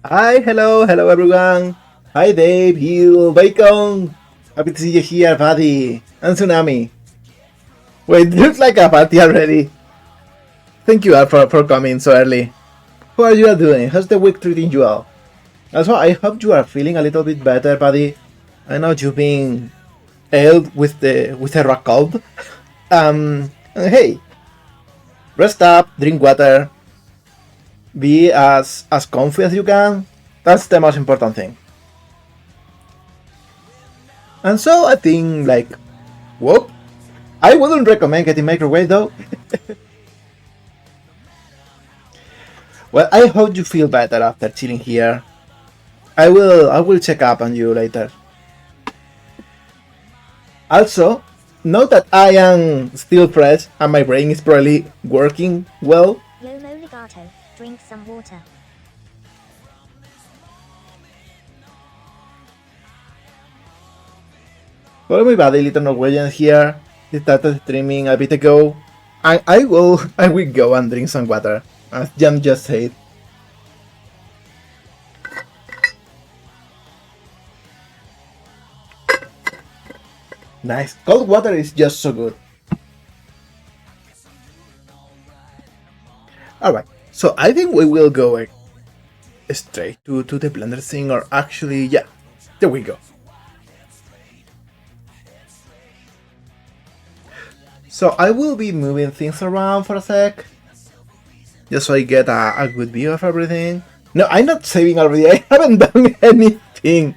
Hi, hello everyone. Hi Dave, Hill, Bacon. Happy to see you here, buddy. And Tsunami. Wait, looks like a party already. Thank you all for coming so early. How are you all doing? How's the week treating you all? Also, I hope you are feeling a little bit better, buddy. I know you've been ill with a rock cold. And hey, rest up, drink water, be as comfy as you can. That's the most important thing. And so I think whoop. I wouldn't recommend getting microwave though. Well, I hope you feel better after chilling here. I will check up on you later. Also, note that I am still fresh and my brain is probably working well. Lomo Legato, drink some water. Follow my buddy Little Norwegian here. He started streaming a bit ago. And I will go and drink some water, as Jan just said. Nice. Cold water is just so good. Alright, so I think we will go straight to the blender thing, or actually, yeah, there we go. So I will be moving things around for a sec, just so I get a good view of everything. No, I'm not saving already, I haven't done anything.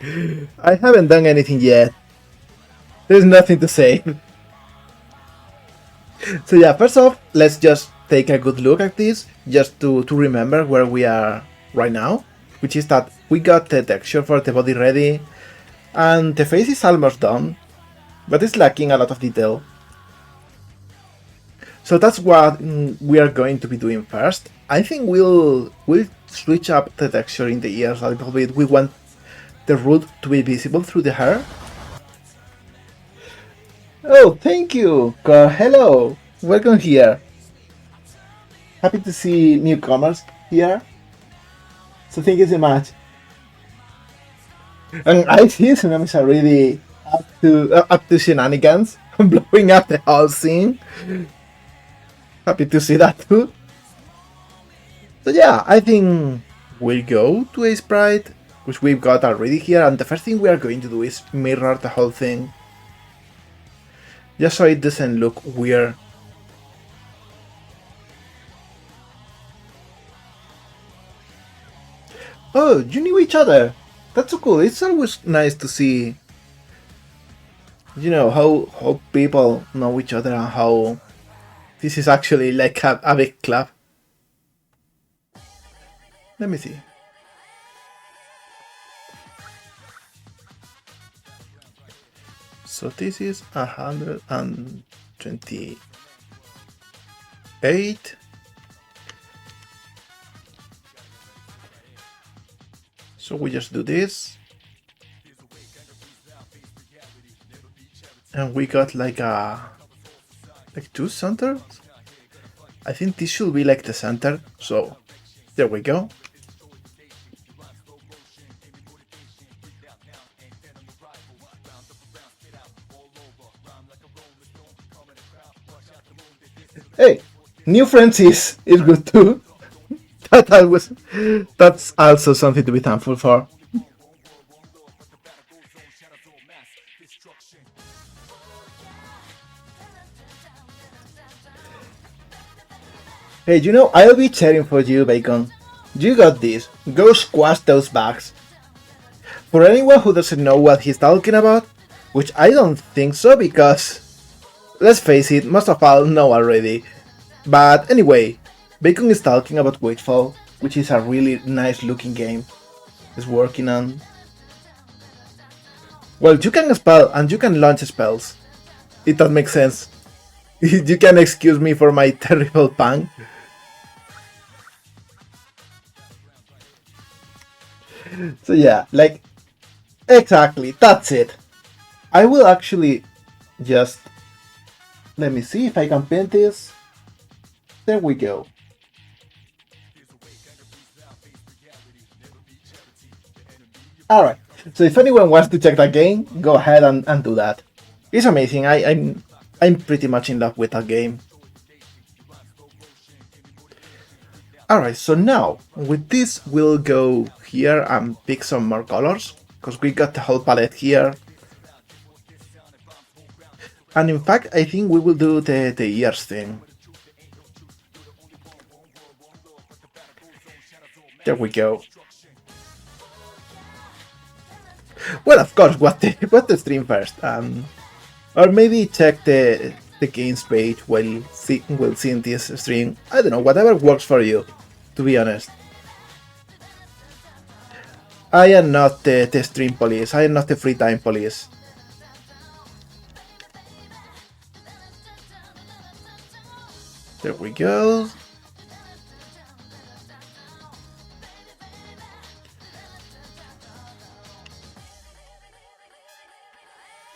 I haven't done anything yet. There's nothing to save. So yeah, first off, let's just take a good look at this, just to remember where we are right now, which is that we got the texture for the body ready, and the face is almost done, but it's lacking a lot of detail. So that's what we are going to be doing first. I think we'll switch up the texture in the ears a little bit. We want the root to be visible through the hair. Oh, thank you! Hello! Welcome here. Happy to see newcomers here. So thank you so much. And I see Tsunami's already up to shenanigans, blowing up the whole scene. Happy to see that too. So yeah, I think we'll go to a sprite, which we've got already here, and the first thing we are going to do is mirror the whole thing, just so it doesn't look weird. Oh, you knew each other! That's so cool. It's always nice to see, how people know each other and how this is actually like a big club. Let me see. So this is 128. So we just do this. And we got like two centers. I think this should be like the center. So there we go. Hey, new friends is good too. That's also something to be thankful for. Hey, I'll be cheering for you, Bacon. You got this. Go squash those bags. For anyone who doesn't know what he's talking about, which I don't think so, because let's face it, most of all know already. But anyway, Bacon is talking about Waitfall, which is a really nice looking game he's working on. Well, you can spell and you can launch spells. It does make sense. You can excuse me for my terrible pun. So yeah, exactly, that's it. I will actually just, let me see if I can paint this. There we go. Alright, so if anyone wants to check that game, go ahead and do that. It's amazing. I'm pretty much in love with that game. Alright, so now with this we'll go here and pick some more colors, because we got the whole palette here. And in fact, I think we will do the ears thing. There we go. Well, of course, what the stream first, or maybe check the games page while seeing this stream. I don't know, whatever works for you, to be honest. I am not the stream police, I am not the free time police. There we go.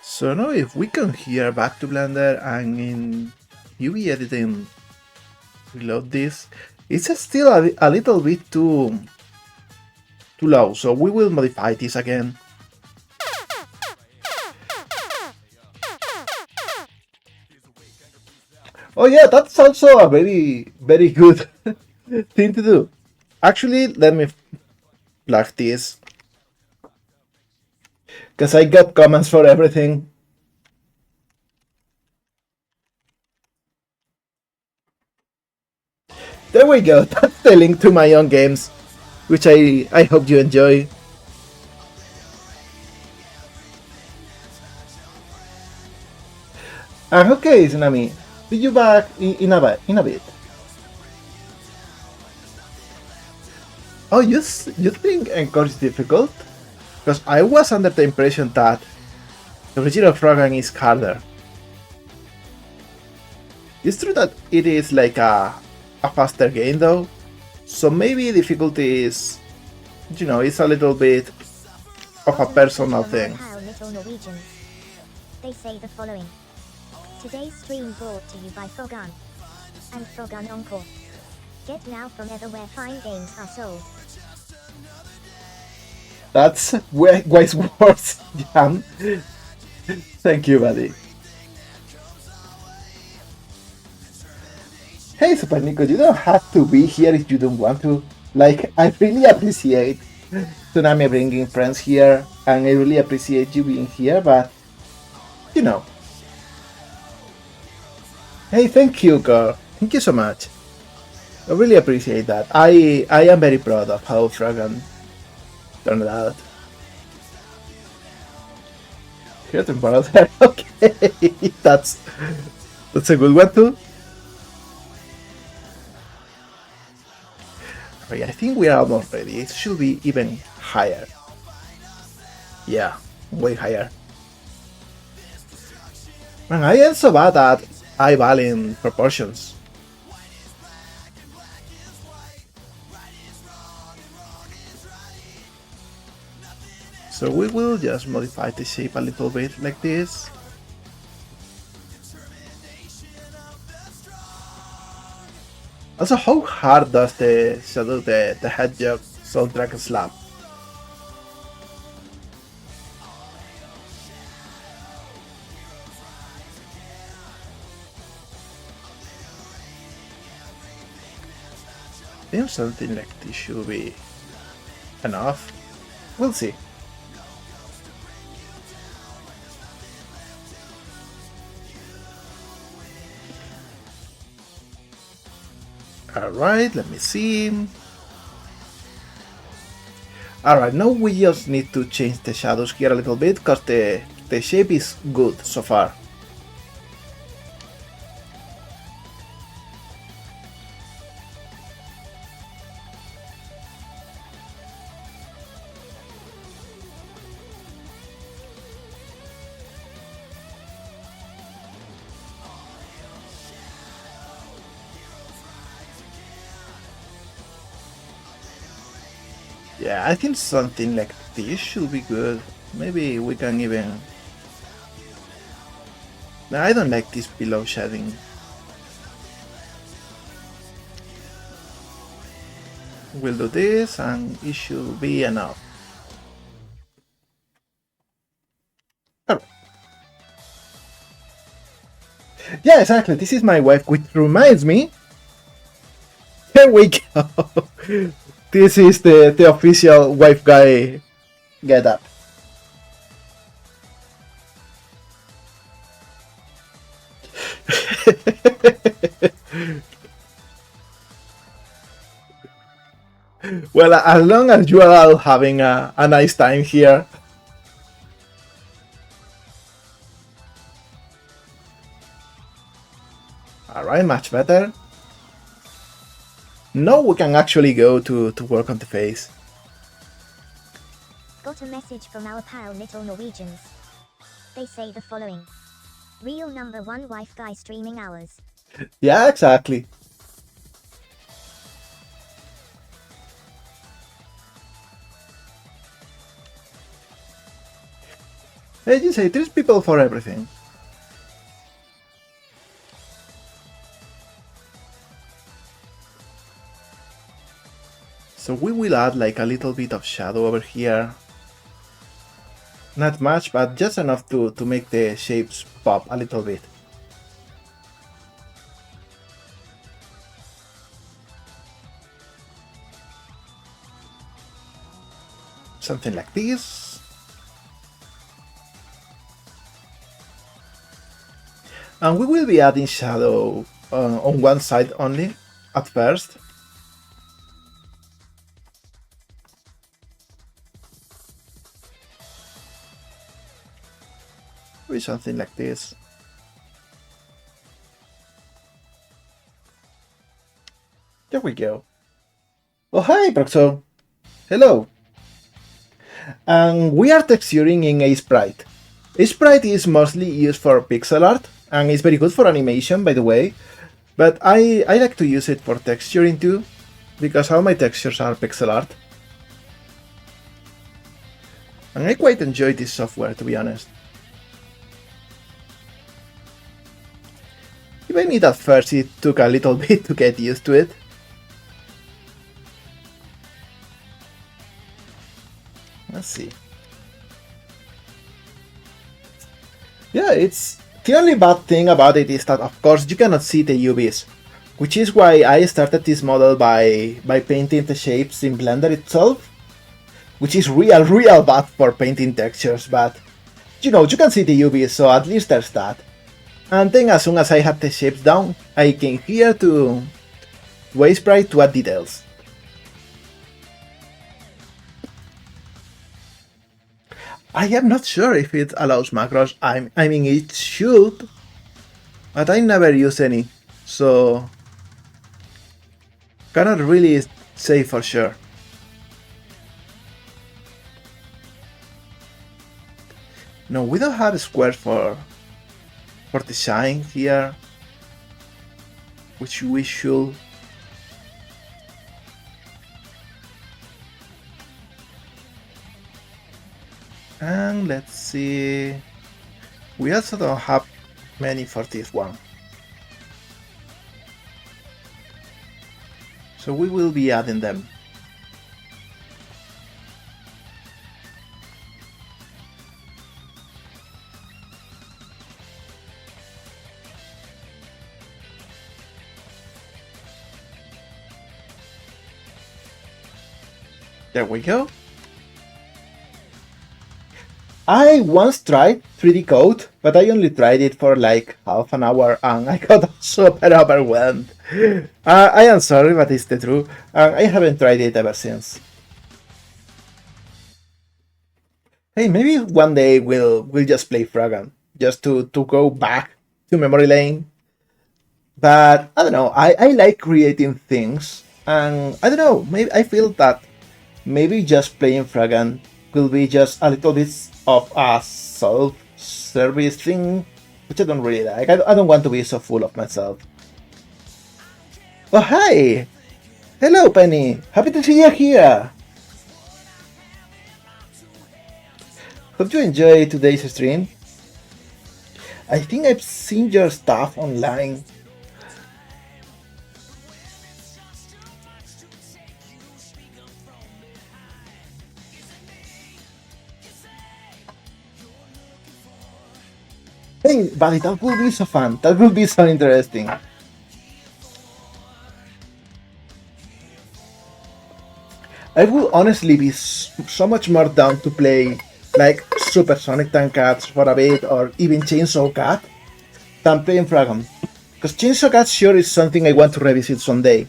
So now if we come here back to Blender and in UV editing reload this, it's still a little bit too low, so we will modify this again. Oh yeah, that's also a very good thing to do. Actually, let me plug this, because I got comments for everything. There we go, that's the link to my own games, which I hope you enjoy. Okay, Tsunami, see you back in a bit. Oh, you think Encore is difficult? Because I was under the impression that the original Frogan is harder. It's true that it is like a faster game though, so maybe difficulty is, you know, it's a little bit of a personal thing. They say the following. Today's stream brought to you by Frogan and Frogan Encore. Get now from everywhere fine games are sold. That's wise words, Jan. Thank you, buddy. Hey, Super Nico, you don't have to be here if you don't want to. Like, I really appreciate Tsunami bringing friends here, and I really appreciate you being here, but, you know. Hey, thank you, girl. Thank you so much. I really appreciate that. I am very proud of how Frogan turned out. Here's the brother. Okay, that's a good one too. Okay, I think we are almost ready. It should be even higher. Yeah, way higher. Man, I am so bad at eyeballing proportions. So we will just modify the shape a little bit like this. Also, how hard does the Shadow the Hedgehog soundtrack slap? I think something like this should be enough. We'll see. Alright, let me see. Alright, now we just need to change the shadows here a little bit, because the shape is good so far. Yeah, I think something like this should be good. Maybe we can even... No, I don't like this below shading. We'll do this and it should be enough. Yeah, exactly. This is my wife, which reminds me. Here we go. This is the official wife guy get up. Well, as long as you are all having a nice time here. Alright, much better. Now we can actually go to work on the face. Got a message from our pal Little Norwegians. They say the following. Real number one wife guy streaming hours. Yeah, exactly. As you say, there's people for everything. So we will add like a little bit of shadow over here. Not much, but just enough to make the shapes pop a little bit. Something like this. And we will be adding shadow on one side only at first. Maybe something like this. There we go. Oh, hi, Proxo. Hello. And we are texturing in Sprite. Sprite is mostly used for pixel art, and it's very good for animation, by the way. But I like to use it for texturing too, because all my textures are pixel art. And I quite enjoy this software, to be honest. Even if at first it took a little bit to get used to it. Let's see. Yeah, it's the only bad thing about it is that of course you cannot see the UVs, which is why I started this model by painting the shapes in Blender itself, which is real bad for painting textures, but you know, you can see the UVs, so at least there's that. And then as soon as I have the shapes down, I came here to Sprite to add details. I am not sure if it allows macros. I mean, it should, but I never use any, so cannot really say for sure. No, we don't have squares for design here, which we should. And let's see, we also don't have many for this one. So we will be adding them. There we go. I once tried 3D Code, but I only tried it for like half an hour and I got super overwhelmed. I am sorry, but it's the truth. I haven't tried it ever since. Hey, maybe one day we'll just play Fragan, just to go back to memory lane. But I don't know, I like creating things, and I don't know, maybe I feel that maybe just playing Fragan will be just a little bit of a self-service thing, which I don't really like. I don't want to be so full of myself. Oh, hi! Hello, Penny! Happy to see you here! Hope you enjoyed today's stream. I think I've seen your stuff online. Hey, buddy, that would be so fun. That would be so interesting. I would honestly be so much more down to play like Supersonic Tank Cats for a bit, or even Chainsaw Cat, than playing Fragon. Because Chainsaw Cat sure is something I want to revisit someday.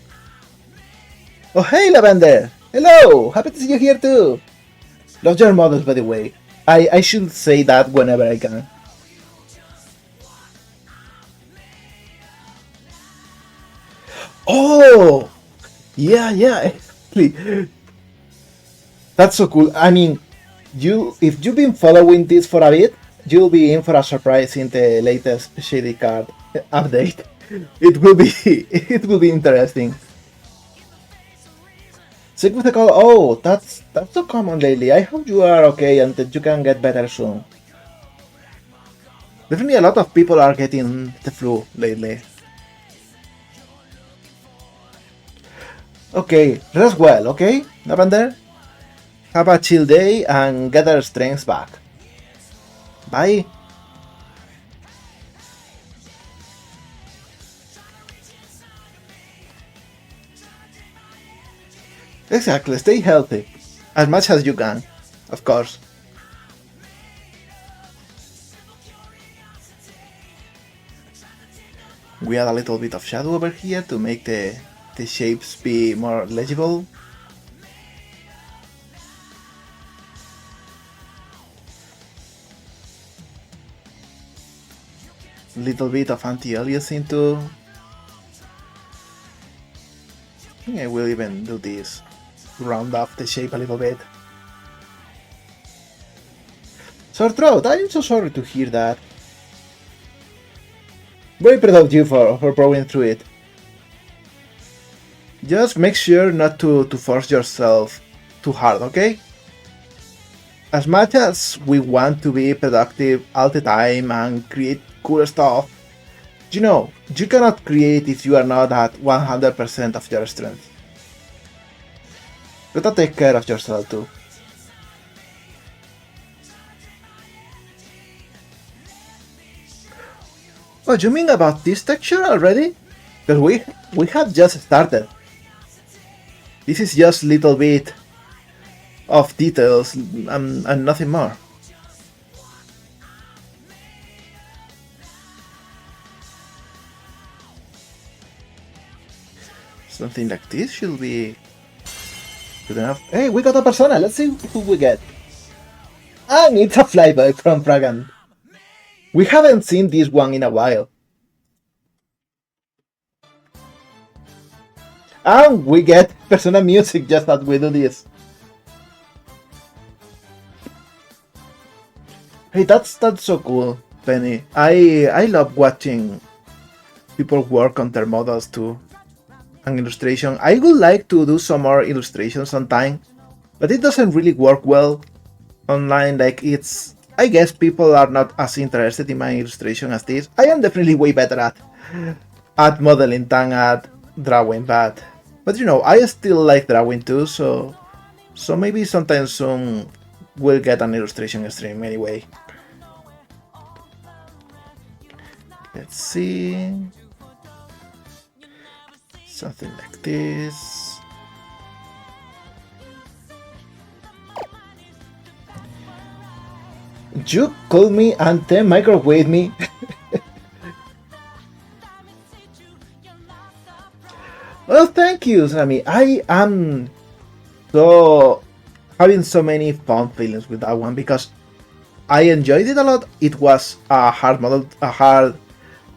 Oh hey Lavender! Hello! Happy to see you here too! Love your models, by the way. I should say that whenever I can. Oh! Yeah, actually. That's so cool. I mean, if you've been following this for a bit, you'll be in for a surprise in the latest Shady Card update. It will be interesting. Sick with the call. Oh, that's so common lately. I hope you are okay and that you can get better soon. Definitely a lot of people are getting the flu lately. Okay, rest well, okay, Lavender? Have a chill day and get our strength back. Bye. Exactly, stay healthy. As much as you can, of course. We add a little bit of shadow over here to make the shapes be more legible. Little bit of anti-aliasing too. I think I will even do this. Round off the shape a little bit. Sore throat, I'm so sorry to hear that. Very proud of you for going through it. Just make sure not to force yourself too hard, okay? As much as we want to be productive all the time and create cool stuff, you know, you cannot create if you are not at 100% of your strength. You gotta take care of yourself too. Oh, you mean about this texture already? Because we have just started. This is just little bit of details and nothing more. Something like this should be good enough. Hey, we got a persona. Let's see who we get. And it's a flyby from Fragan. We haven't seen this one in a while. And we get persona music just as we do this. Hey, that's so cool, Penny. I love watching people work on their models too. And illustration. I would like to do some more illustrations sometime, but it doesn't really work well online. Like it's, I guess people are not as interested in my illustration as this. I am definitely way better at modeling than at drawing, but you know, I still like drawing too. So maybe sometime soon we'll get an illustration stream anyway. Let's see. Something like this. You called me and then microwave me. Well, thank you, Sammy. I am so having so many fun feelings with that one because I enjoyed it a lot. It was a hard model, a hard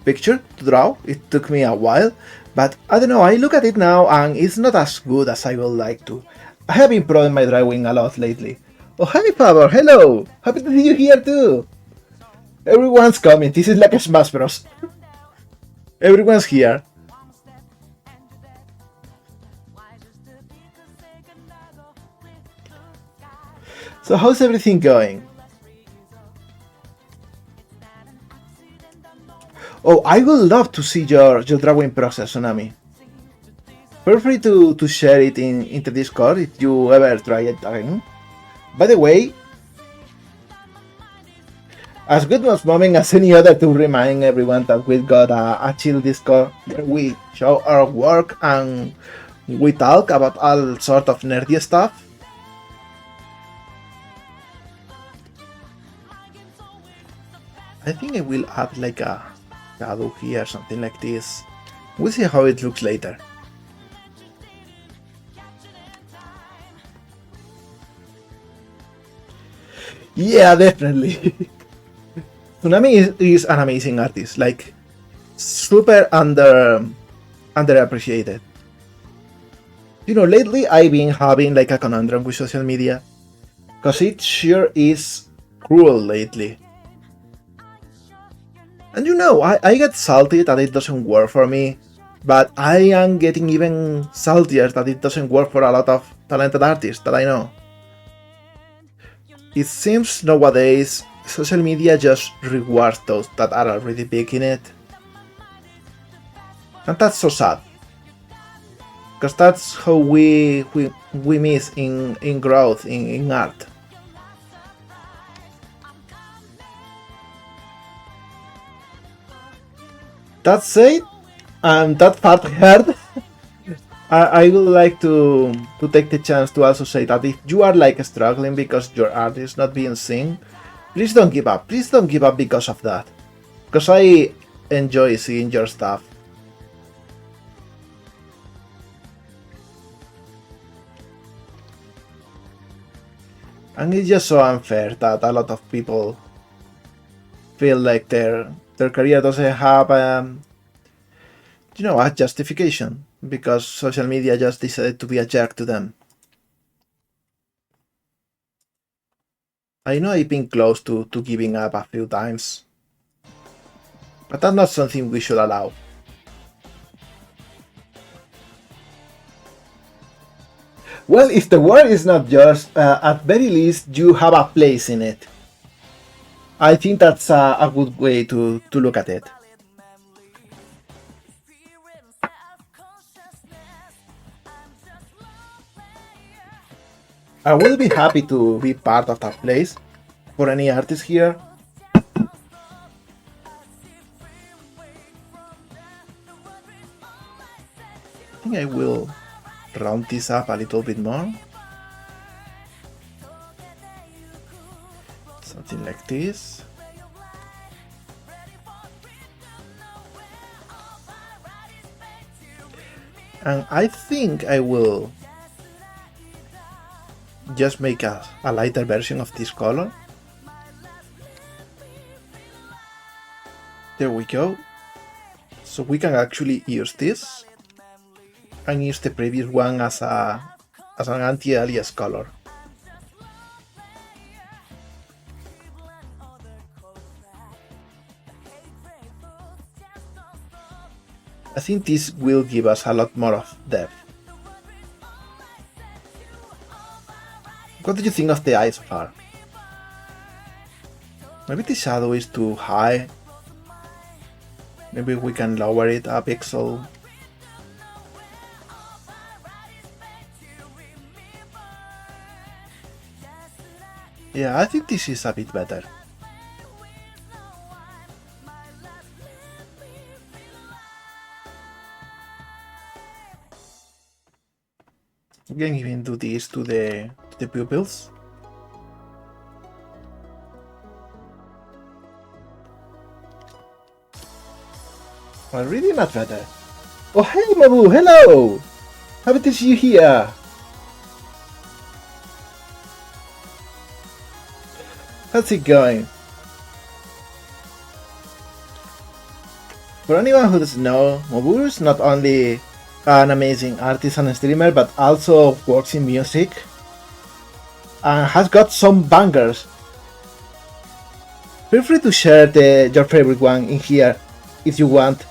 picture to draw. It took me a while. But I don't know, I look at it now and it's not as good as I would like to. I have been improving my drawing a lot lately. Oh, hi Pablo, hello! Happy to see you here too! Everyone's coming, this is like a Smash Bros. Everyone's here. So how's everything going? Oh, I would love to see your drawing process, Tsunami. Feel free to share it into Discord if you ever try it again. By the way, As good as moment as any other to remind everyone that we've got a chill Discord where we show our work and we talk about all sort of nerdy stuff. I think I will add like a shadow here, something like this. We'll see how it looks later. Yeah, definitely. Tsunami is an amazing artist, like super underappreciated. You know, lately I've been having like a conundrum with social media, cause it sure is cruel lately. And you know, I get salty that it doesn't work for me, but I am getting even saltier that it doesn't work for a lot of talented artists that I know. It seems nowadays social media just rewards those that are already big in it. And that's so sad. Because that's how we miss in growth in art. That said, and that part heard, I would like to take the chance to also say that if you are like struggling because your art is not being seen, please don't give up. Please don't give up because of that. Because I enjoy seeing your stuff. And it's just so unfair that a lot of people feel like their career doesn't have a justification because social media just decided to be a jerk to them. I know I've been close to giving up a few times, but that's not something we should allow. Well, if the world is not yours, at very least you have a place in it. I think that's a good way to look at it. I will be happy to be part of that place for any artist here. I think I will round this up a little bit more. Something like this. And I think I will just make a lighter version of this color. There we go. So we can actually use this and use the previous one as an anti-alias color. I think this will give us a lot more of depth. What do you think of the eye so far? Maybe the shadow is too high. Maybe we can lower it a pixel. Yeah, I think this is a bit better. We can even do this to the pupils. Well, really not better. Oh, hey, Mabu, hello! Happy to see you here. How's it going? For anyone who doesn't know, Mabu is not only an amazing artist and streamer, but also works in music and has got some bangers. Feel free to share your favorite one in here if you want.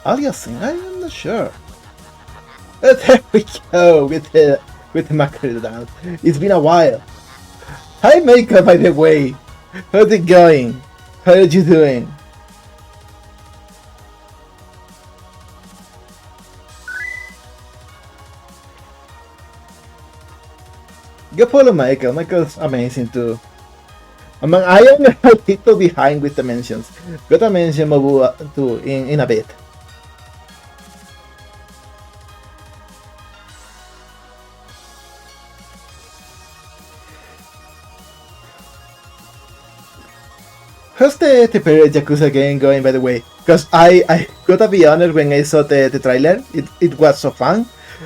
Ayase, I'm not sure. There we go with the macro dance. It's been a while. Hi Maker, by the way. How's it going? How are you doing? Go follow Michael. Michael's amazing too. I am a little behind with the mentions. Gotta mention Mabu too in a bit. How's the Period Yakuza game going, by the way? Because I gotta be honest, when I saw the trailer, it was so fun,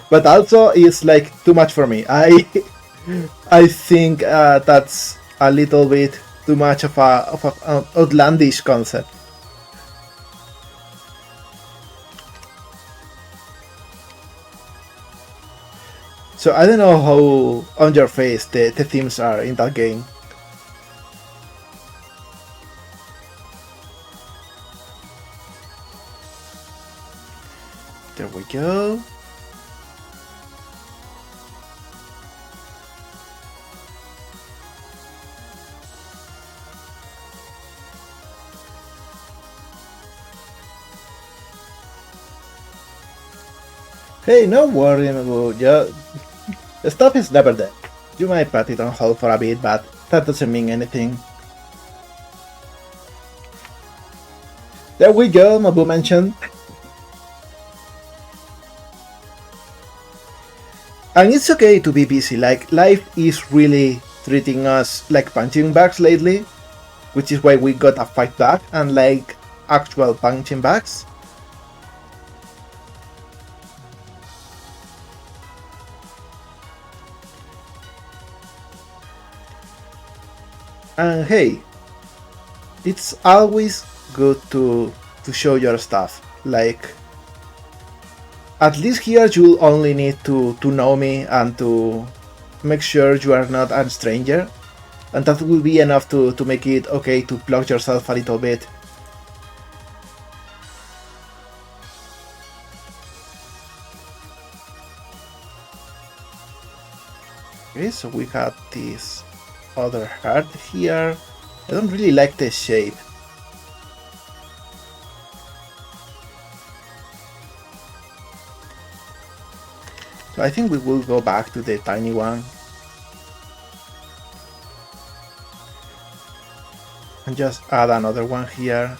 but also it's like too much for me. I think that's a little bit too much of an outlandish concept. So I don't know how on your face the themes are in that game. There we go. Hey, no worry, Mabu. The stuff is never dead. You might put it on hold for a bit, but that doesn't mean anything. There we go, Mabu mentioned. And it's okay to be busy, like life is really treating us like punching bags lately, which is why we got a fight back and like actual punching bags. And hey, it's always good to show your stuff, like at least here you'll only need to know me and to make sure you are not a stranger, and that will be enough to make it okay to plug yourself a little bit. Okay, so we have this other heart here. I don't really like the shape. So I think we will go back to the tiny one. And just add another one here.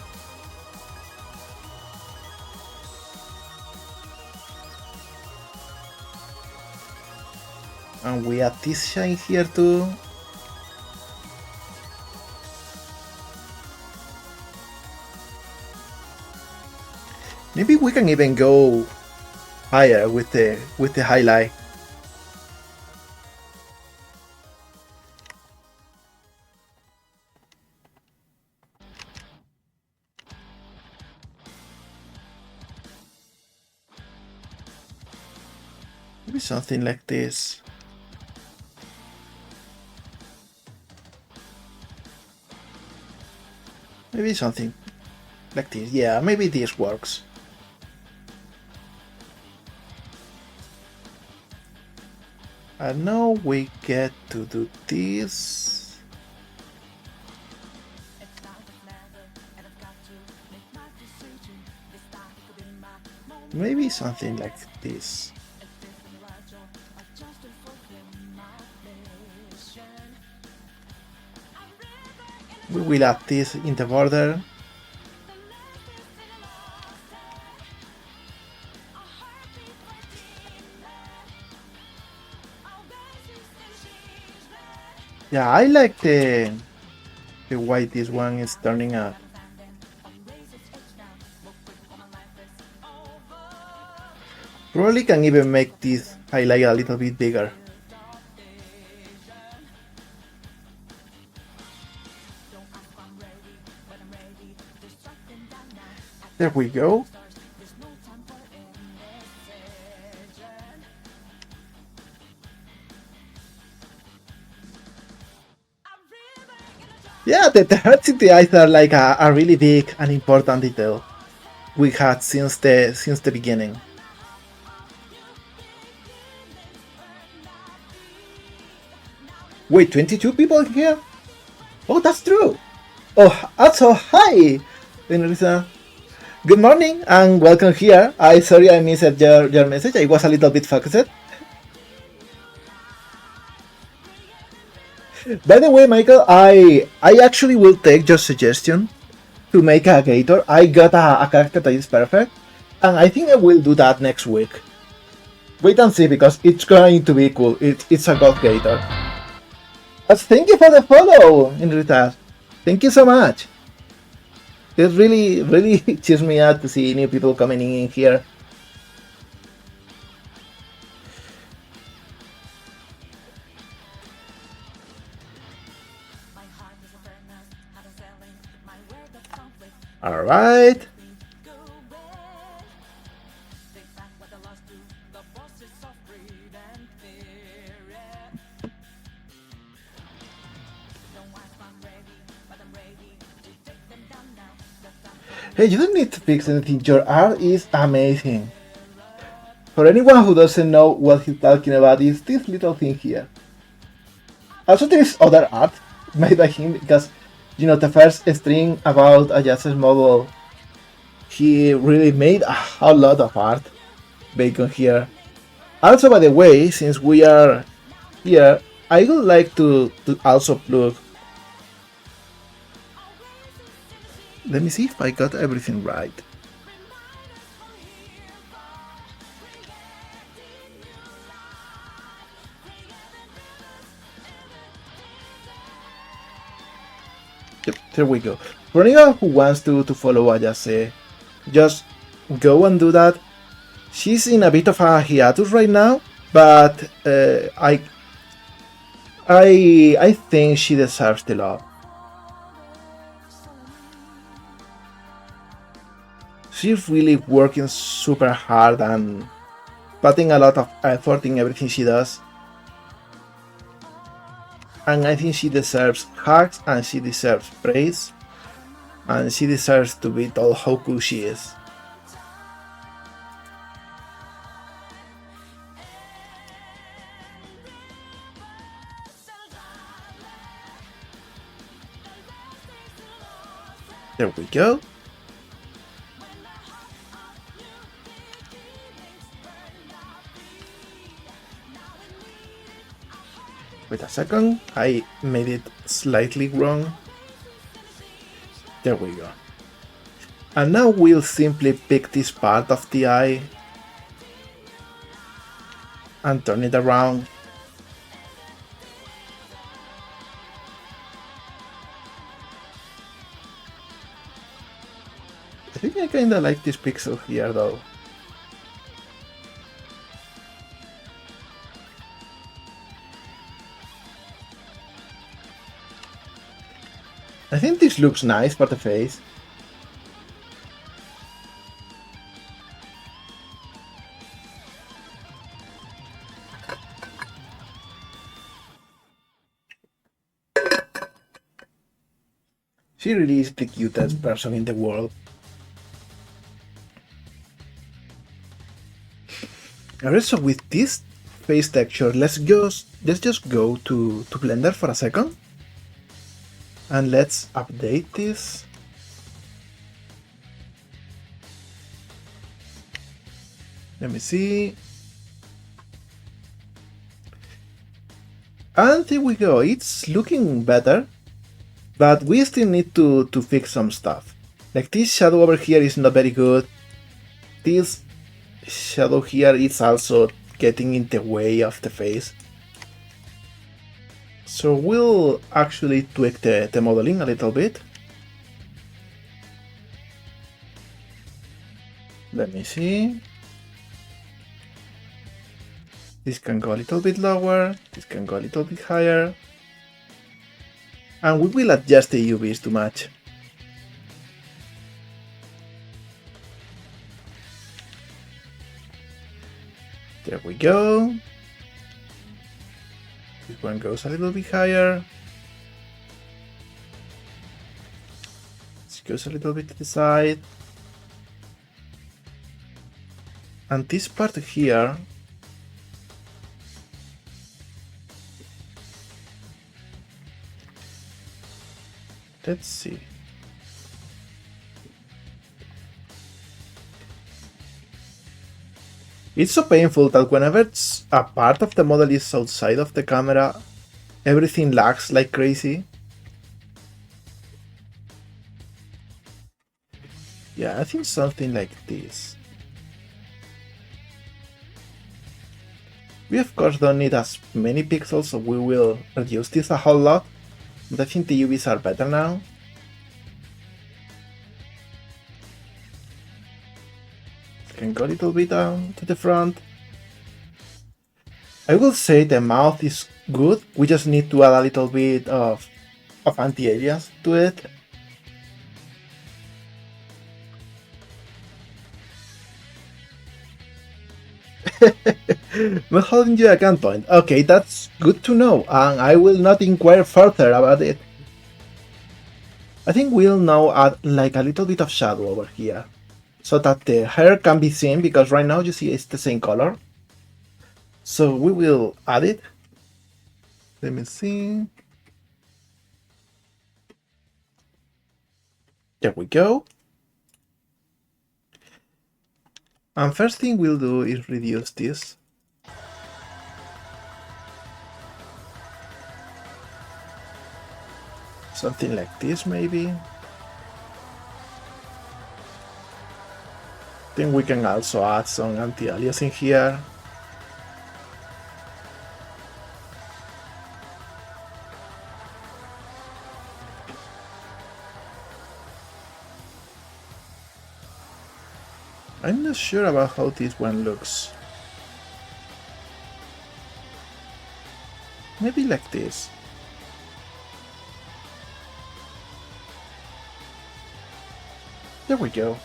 And we add this shine here too. Maybe we can even go higher with the highlight. Maybe something like this. Maybe something like this. Yeah, maybe this works. And now we get to do this. Maybe something like this. We will add this in the border. Yeah, I like the way this one is turning out. Probably can even make this highlight a little bit bigger. There we go. Yeah, the hearts in the eyes are like a really big and important detail we had since the beginning. Wait, 22 people here? Oh, that's true. Oh, also, hi, Lisa. Good morning and welcome here. Sorry I missed your message. I was a little bit focused. By the way, Michael, I actually will take your suggestion to make a Gator. I got a character that is perfect, and I think I will do that next week. Wait and see, because it's going to be cool. It's a God Gator. Thank you for the follow, Enrita. Thank you so much. It really cheers me up to see new people coming in here. All right. Hey, you don't need to fix anything. Your art is amazing. For anyone who doesn't know what he's talking about, is this little thing here. Also, there is other art made by him, because, you know, the first stream about Ayase's model, he really made a lot of art. Bacon here. Also, by the way, since we are here, I would like to also plug. Let me see if I got everything right. Yep, there we go. For anyone who wants to follow Ayase, just go and do that. She's in a bit of a hiatus right now, but I think she deserves the love. She's really working super hard and putting a lot of effort in everything she does. And I think she deserves hugs, and she deserves praise, and she deserves to be told how cool she is. There we go. Wait a second, I made it slightly wrong. There we go. And now we'll simply pick this part of the eye and turn it around. I think I kinda like this pixel here though. I think this looks nice for the face. She really is the cutest person in the world. Alright, so with this face texture, let's just go to Blender for a second. And let's update this. Let me see. And here we go. It's looking better, but we still need to fix some stuff. Like this shadow over here is not very good. This shadow here is also getting in the way of the face. So we'll actually tweak the modeling a little bit. Let me see. This can go a little bit lower, this can go a little bit higher. And we will adjust the UVs to match. There we go. This one goes a little bit higher. This goes a little bit to the side. And this part here, let's see. It's so painful that whenever a part of the model is outside of the camera, everything lags like crazy. Yeah, I think something like this. We of course don't need as many pixels, so we will reduce this a whole lot, but I think the UVs are better now. Can go a little bit down to the front. I will say the mouth is good, we just need to add a little bit of anti-alias to it. Not holding you at gunpoint. Okay, that's good to know, and I will not inquire further about it. I think we'll now add like a little bit of shadow over here, so that the hair can be seen, because right now you see it's the same color. So we will add it. Let me see. There we go. And first thing we'll do is reduce this. Something like this, maybe. Then we can also add some anti-alias in here. I'm not sure about how this one looks. Maybe like this. There we go.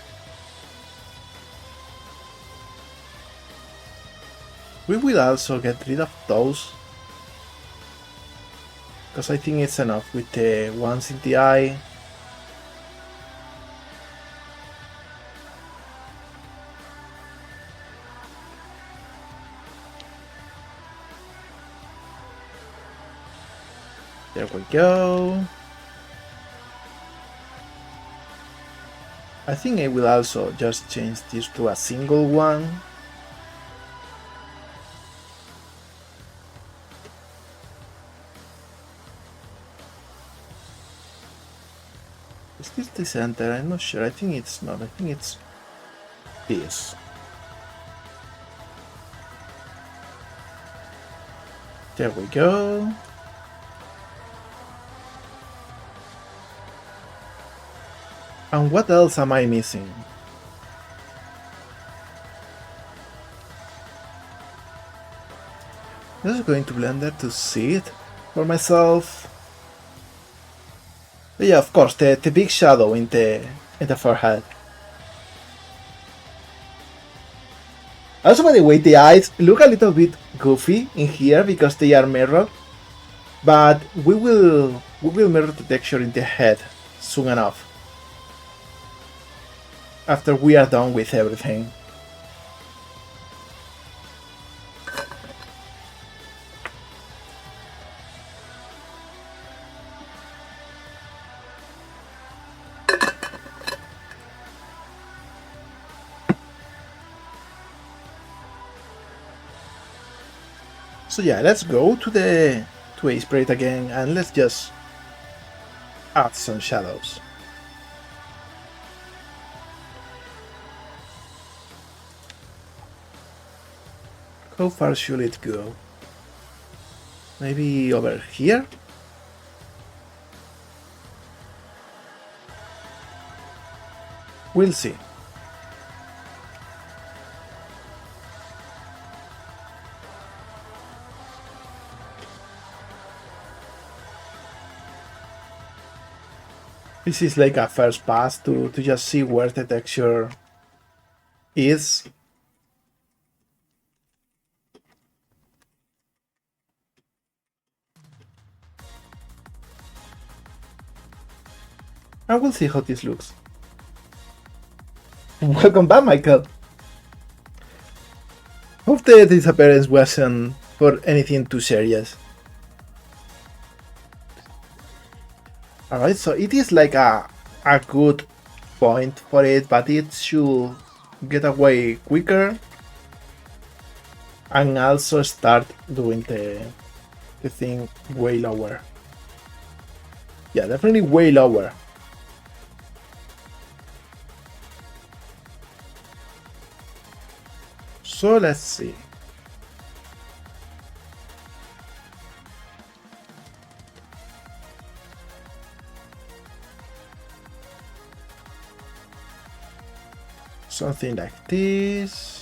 We will also get rid of those, because I think it's enough with the ones in the eye. There we go. I think I will also just change this to a single one. Is this the center? I'm not sure. I think it's not. I think it's this. There we go. And what else am I missing? I'm just going to Blender to see it for myself. But yeah, of course, the big shadow in the forehead. Also, by the way, the eyes look a little bit goofy in here because they are mirrored, but we will mirror the texture in the head soon enough, after we are done with everything. So yeah, let's go to Ace Parade again, and let's just add some shadows. How far should it go? Maybe over here? We'll see. This is like a first pass to just see where the texture is. And we'll see how this looks. Welcome back, Michael. Hope the disappearance wasn't for anything too serious. Alright, so it is like a good point for it, but it should get away quicker and also start doing the thing way lower. Yeah, definitely way lower. So let's see. Something like this.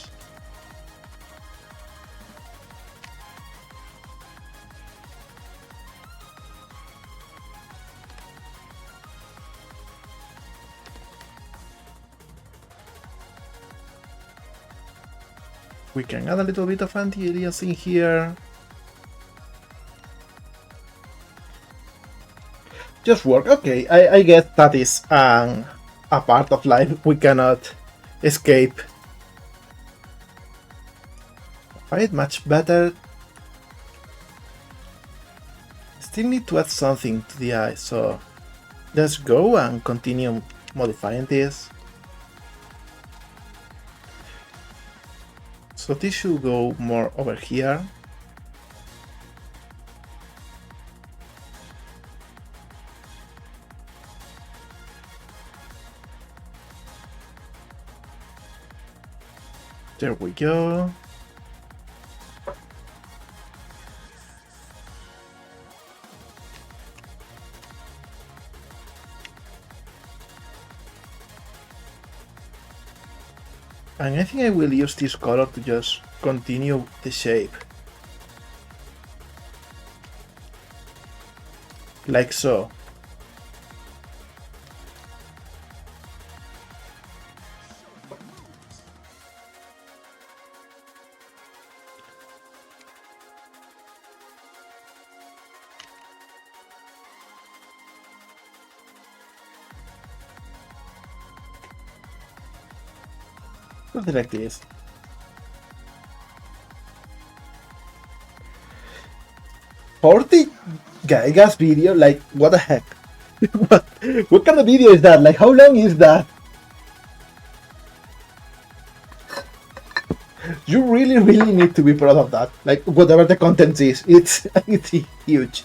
We can add a little bit of anti-aliasing here. Just work. Okay, I guess that is a part of life we cannot escape. Alright, much better. Still need to add something to the eye, so let's go and continue modifying this. So this should go more over here. There we go. And I think I will use this color to just continue the shape. Like so. Something like this. $40 video? Like, what the heck? what kind of video is that? Like, how long is that? You really need to be proud of that. Like, whatever the content is, it's huge.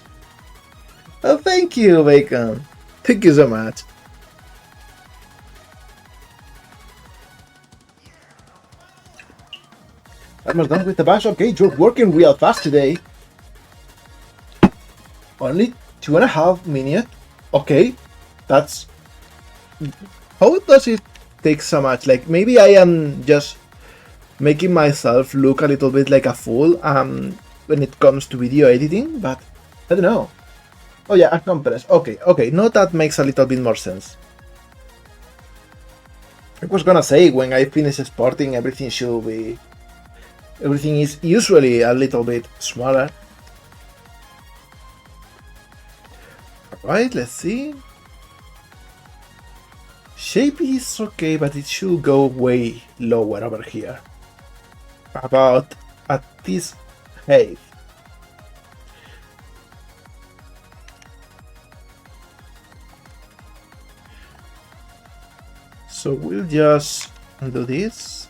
Oh, thank you, Bacon. Thank you so much. Almost done with the bash. Okay, you're working real fast today. Only 2.5 minutes. Okay, that's... How does it take so much? Like, maybe I am just making myself look a little bit like a fool when it comes to video editing, but I don't know. Oh yeah, accomplish. Okay, no, that makes a little bit more sense. I was gonna say, when I finish exporting, everything is usually a little bit smaller. Alright, let's see. Shape is okay, but it should go way lower over here. About at this height. So we'll just do this.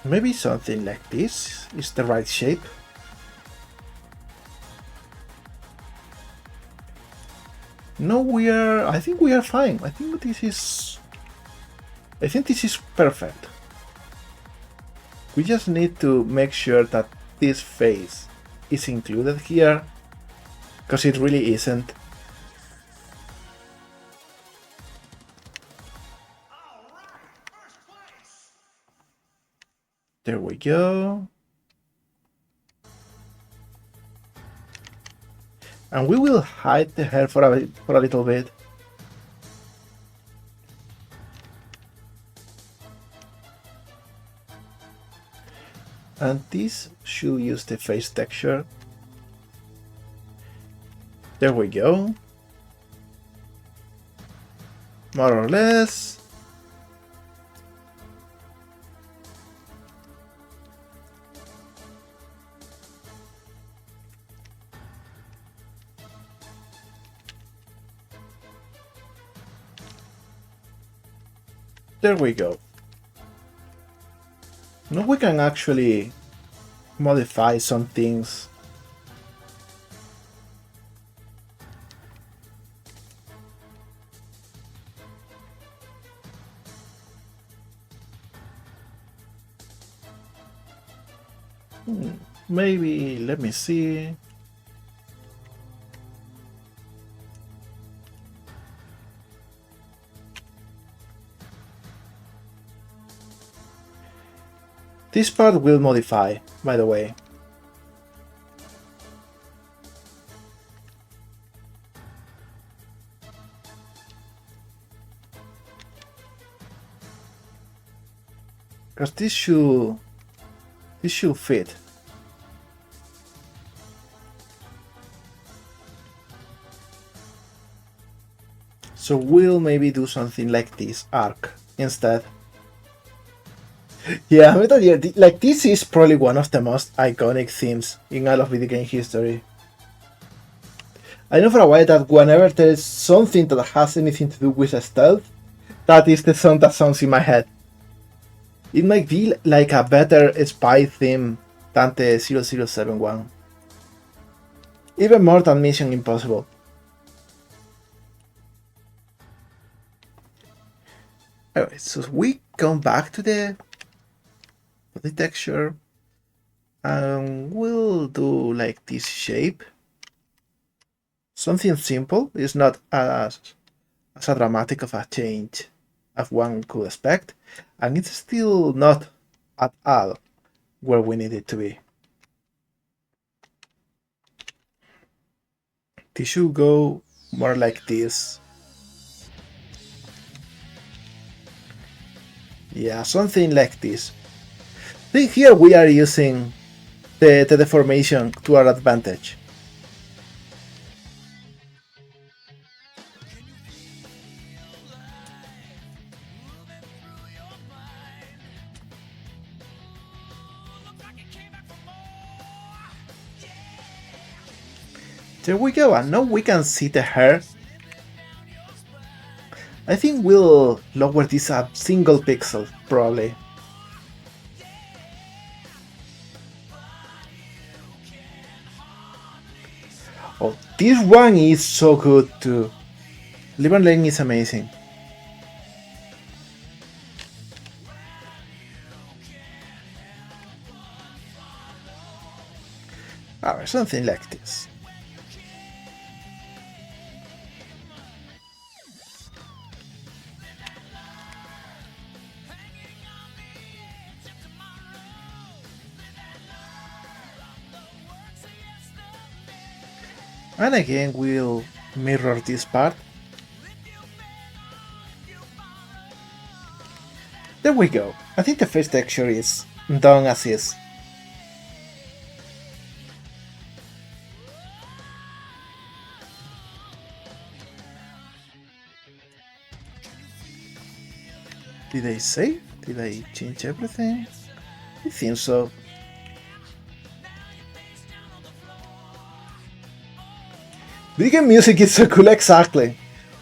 Maybe something like this is the right shape. No, I think we are fine. I think this is perfect. We just need to make sure that this face is included here, because it really isn't. There we go. And we will hide the hair for a little bit. And this should use the face texture. There we go. More or less. There we go. Now we can actually modify some things. Maybe, let me see. This part will modify, by the way. Because this should fit. So we'll maybe do something like this arc instead. Yeah, Metal Gear, like this is probably one of the most iconic themes in all of video game history. I know for a while that whenever there is something that has anything to do with stealth, that is the song that sounds in my head. It might be like a better spy theme than the 007 one. Even more than Mission Impossible. Alright, so we come back to the texture and we'll do like this shape. Something simple, it's not as a dramatic of a change as one could expect, and it's still not at all where we need it to be. This should go more like this. Yeah, something like this. See, here we are using the deformation to our advantage. There we go, and now we can see the hair. I think we'll lower this a single pixel, probably. Oh, this one is so good too. Live and Learn is amazing. Alright, something like this. And again, we'll mirror this part. There we go. I think the first texture is done as is. Did I save? Did I change everything? I think so. Video game music is so cool, exactly.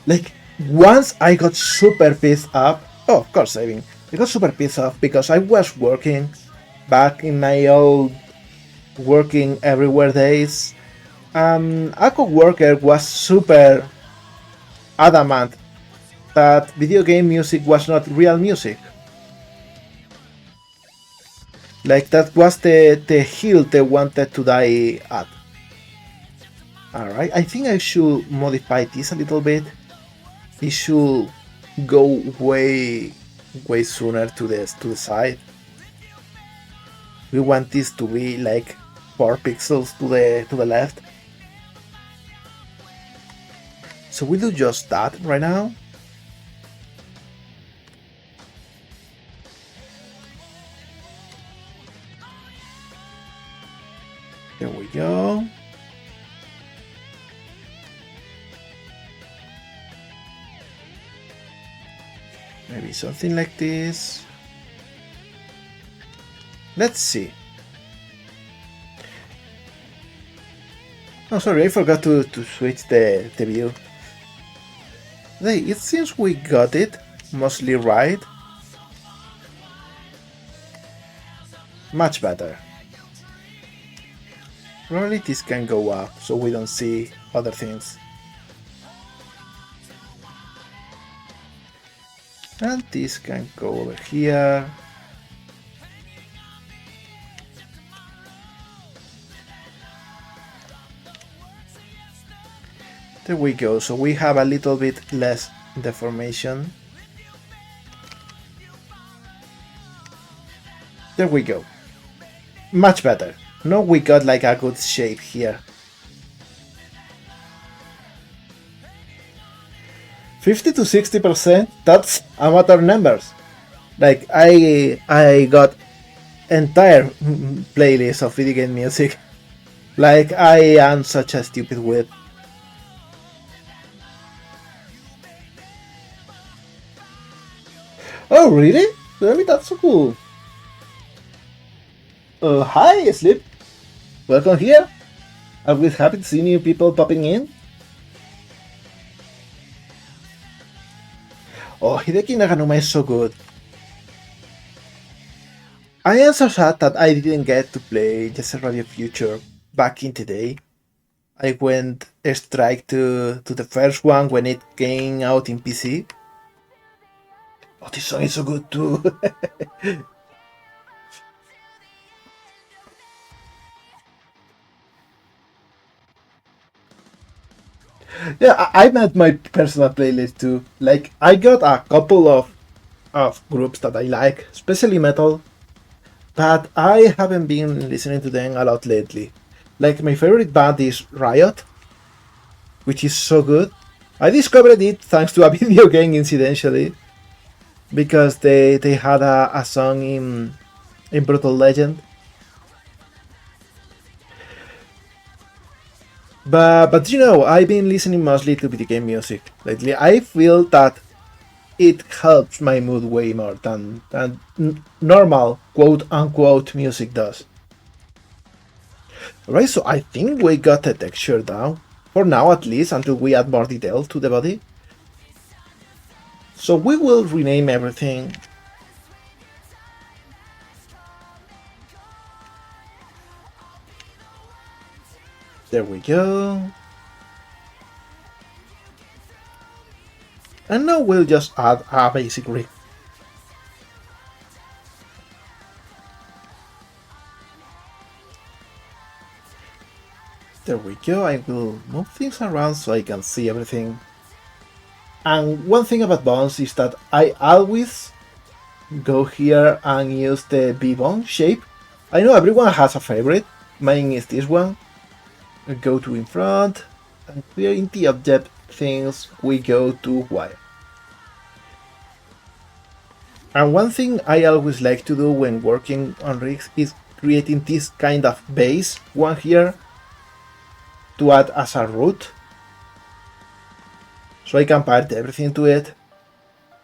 Like, once I got super pissed off. Oh, of course, saving. I got super pissed off because I was working back in my old working everywhere days. A co-worker was super adamant that video game music was not real music. Like, that was the hill they wanted to die at. Alright, I think I should modify this a little bit. It should go way sooner to the side. We want this to be like 4 pixels to the left. So we do just that right now. There we go. Maybe something like this. Let's see. Oh, sorry, I forgot to switch the view. Hey, it seems we got it mostly right. Much better. Probably this can go up so we don't see other things. And this can go over here. There we go, so we have a little bit less deformation. There we go. Much better. Now we got like a good shape here. 50 to 60%, that's amateur numbers. Like I got entire playlist of video game music. Like I am such a stupid whip. Oh really? Really? That's so cool. Hi Sleep. Welcome here. Always happy to see new people popping in. Oh, Hideki Naganuma is so good. I am so sad that I didn't get to play Jet Radio Future back in the day. I went straight to the first one when it came out in PC. Oh, this song is so good too. Yeah, I made my personal playlist too. Like, I got a couple of groups that I like, especially metal, but I haven't been listening to them a lot lately. Like, my favorite band is Riot, which is so good. I discovered it thanks to a video game, incidentally, because they had a song in Brutal Legend. But you know, I've been listening mostly to video game music lately. I feel that it helps my mood way more than normal quote unquote music does. Alright, so I think we got the texture down. For now at least, until we add more detail to the body. So we will rename everything. There we go. And now we'll just add a basic rig. There we go, I will move things around so I can see everything. And one thing about bones is that I always go here and use the V-bone shape. I know everyone has a favorite, mine is this one. Go to in front, and clear in the object things we go to wire. And one thing I always like to do when working on rigs is creating this kind of base, one here, to add as a root. So I can part everything to it.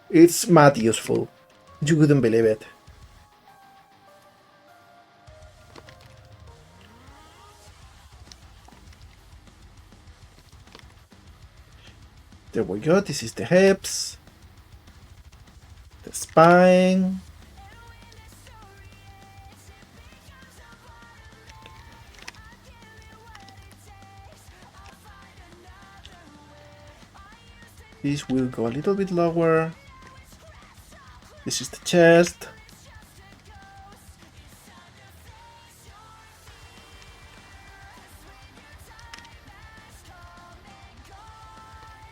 It's mad useful. You wouldn't believe it. There we go, this is the hips, the spine, this will go a little bit lower, this is the chest,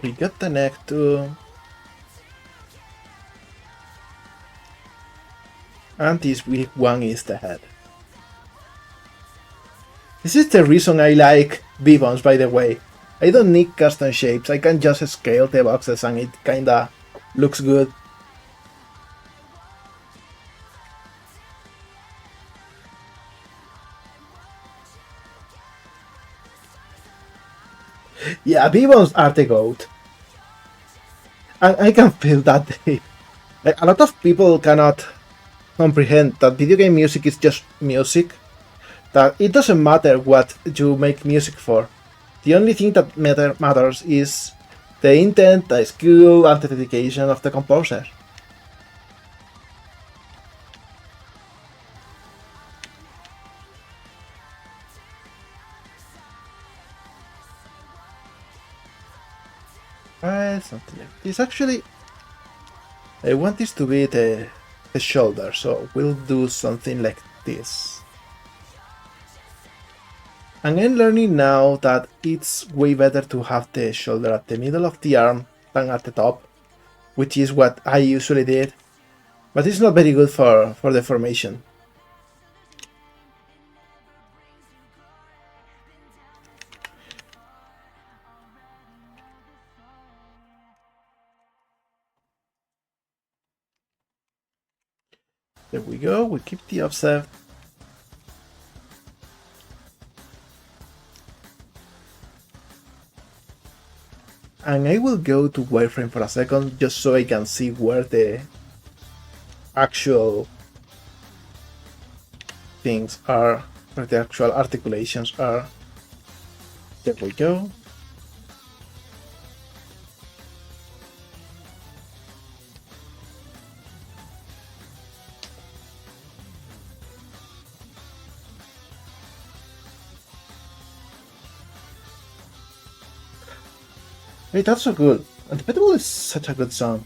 we got the neck too. And this big one is the head. This is the reason I like V-bones, by the way. I don't need custom shapes, I can just scale the boxes and it kinda looks good. Yeah, V-bones are the goat. And I can feel that they... Like, a lot of people cannot comprehend that video game music is just music. That it doesn't matter what you make music for. The only thing that matters is the intent, the skill, and the dedication of the composer. something like this. Actually, I want this to be the shoulder, so we'll do something like this. And I'm learning now that it's way better to have the shoulder at the middle of the arm than at the top, which is what I usually did, but it's not very good for the formation. There we go, we keep the offset. And I will go to wireframe for a second just so I can see where the actual things are, where the actual articulations are. There we go. Hey, that's so good. Undebatable is such a good song.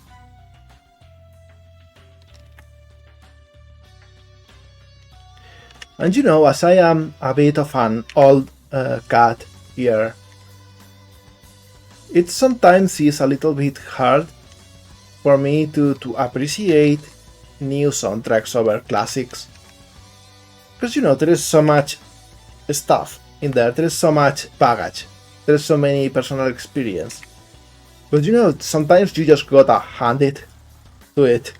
And you know, as I am a bit of an old cat here, it sometimes is a little bit hard for me to appreciate new soundtracks over classics. Because you know, there is so much stuff in there, there is so much baggage, there's so many personal experience. But you know, sometimes you just gotta hand it to it.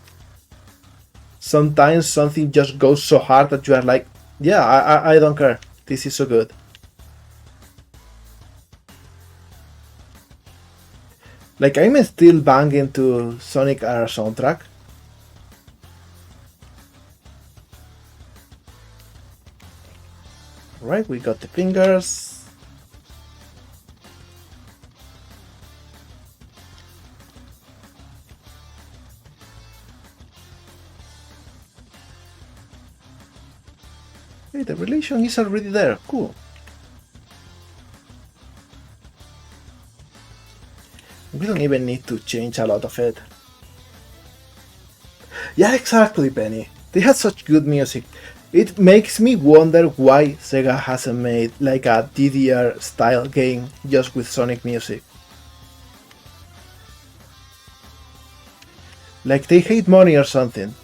Sometimes something just goes so hard that you are like, yeah, I don't care. This is so good. Like, I'm still banging to Sonic R soundtrack. Right, we got the fingers. Hey, the relation is already there. Cool. We don't even need to change a lot of it. Yeah, exactly, Penny. They had such good music. It makes me wonder why Sega hasn't made like a DDR style game just with Sonic music. Like they hate money or something.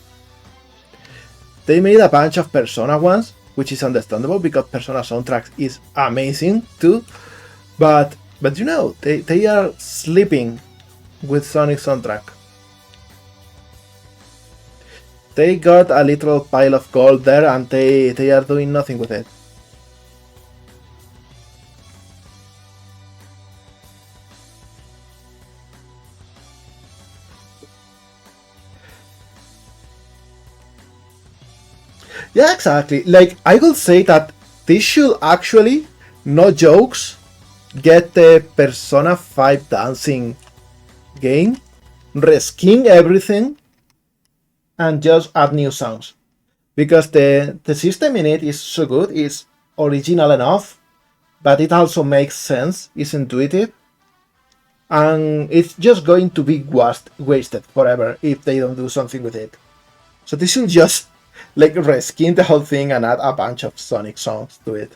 They made a bunch of Persona ones, which is understandable because Persona soundtrack is amazing too, but you know, they are sleeping with Sonic soundtrack. They got a little pile of gold there and they are doing nothing with it. Yeah, exactly. Like, I will say that this should actually, no jokes, get the Persona 5 dancing game, reskin everything, and just add new songs. Because the system in it is so good, it's original enough, but it also makes sense, it's intuitive, and it's just going to be wasted forever if they don't do something with it. So they should just like reskin the whole thing and add a bunch of Sonic songs to it.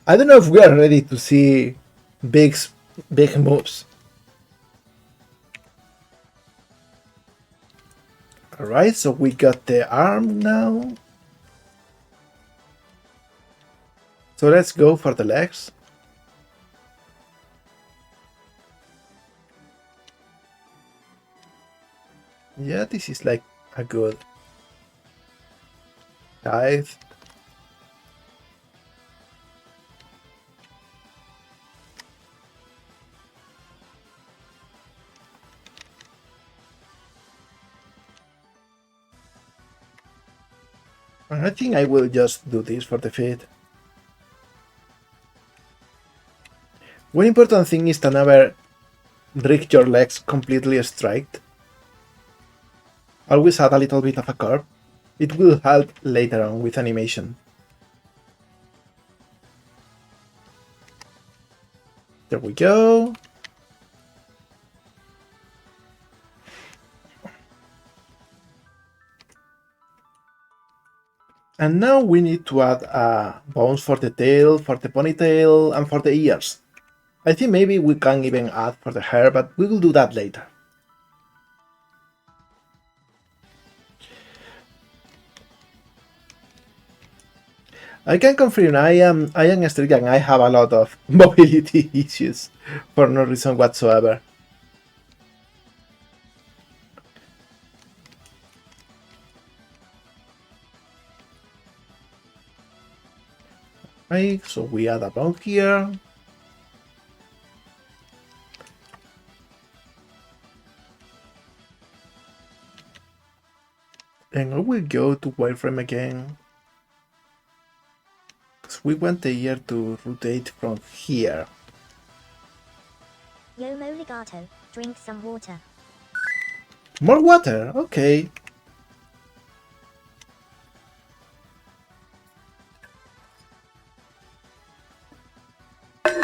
I don't know if we are ready to see big moves. Alright, so we got the arm now. So let's go for the legs. Yeah, this is like a good dive. And I think I will just do this for the feed. One important thing is to never rig your legs completely straight. Always add a little bit of a curve. It will help later on with animation. There we go. And now we need to add bones for the tail, for the ponytail, and for the ears. I think maybe we can even add for the hair, but we will do that later. I can confirm I am strict and I have a lot of mobility issues for no reason whatsoever. Right, so we add a bone here. And I will go to wireframe again. Because we want the ear to rotate from here. Yo Moligato, drink some water. More water, okay.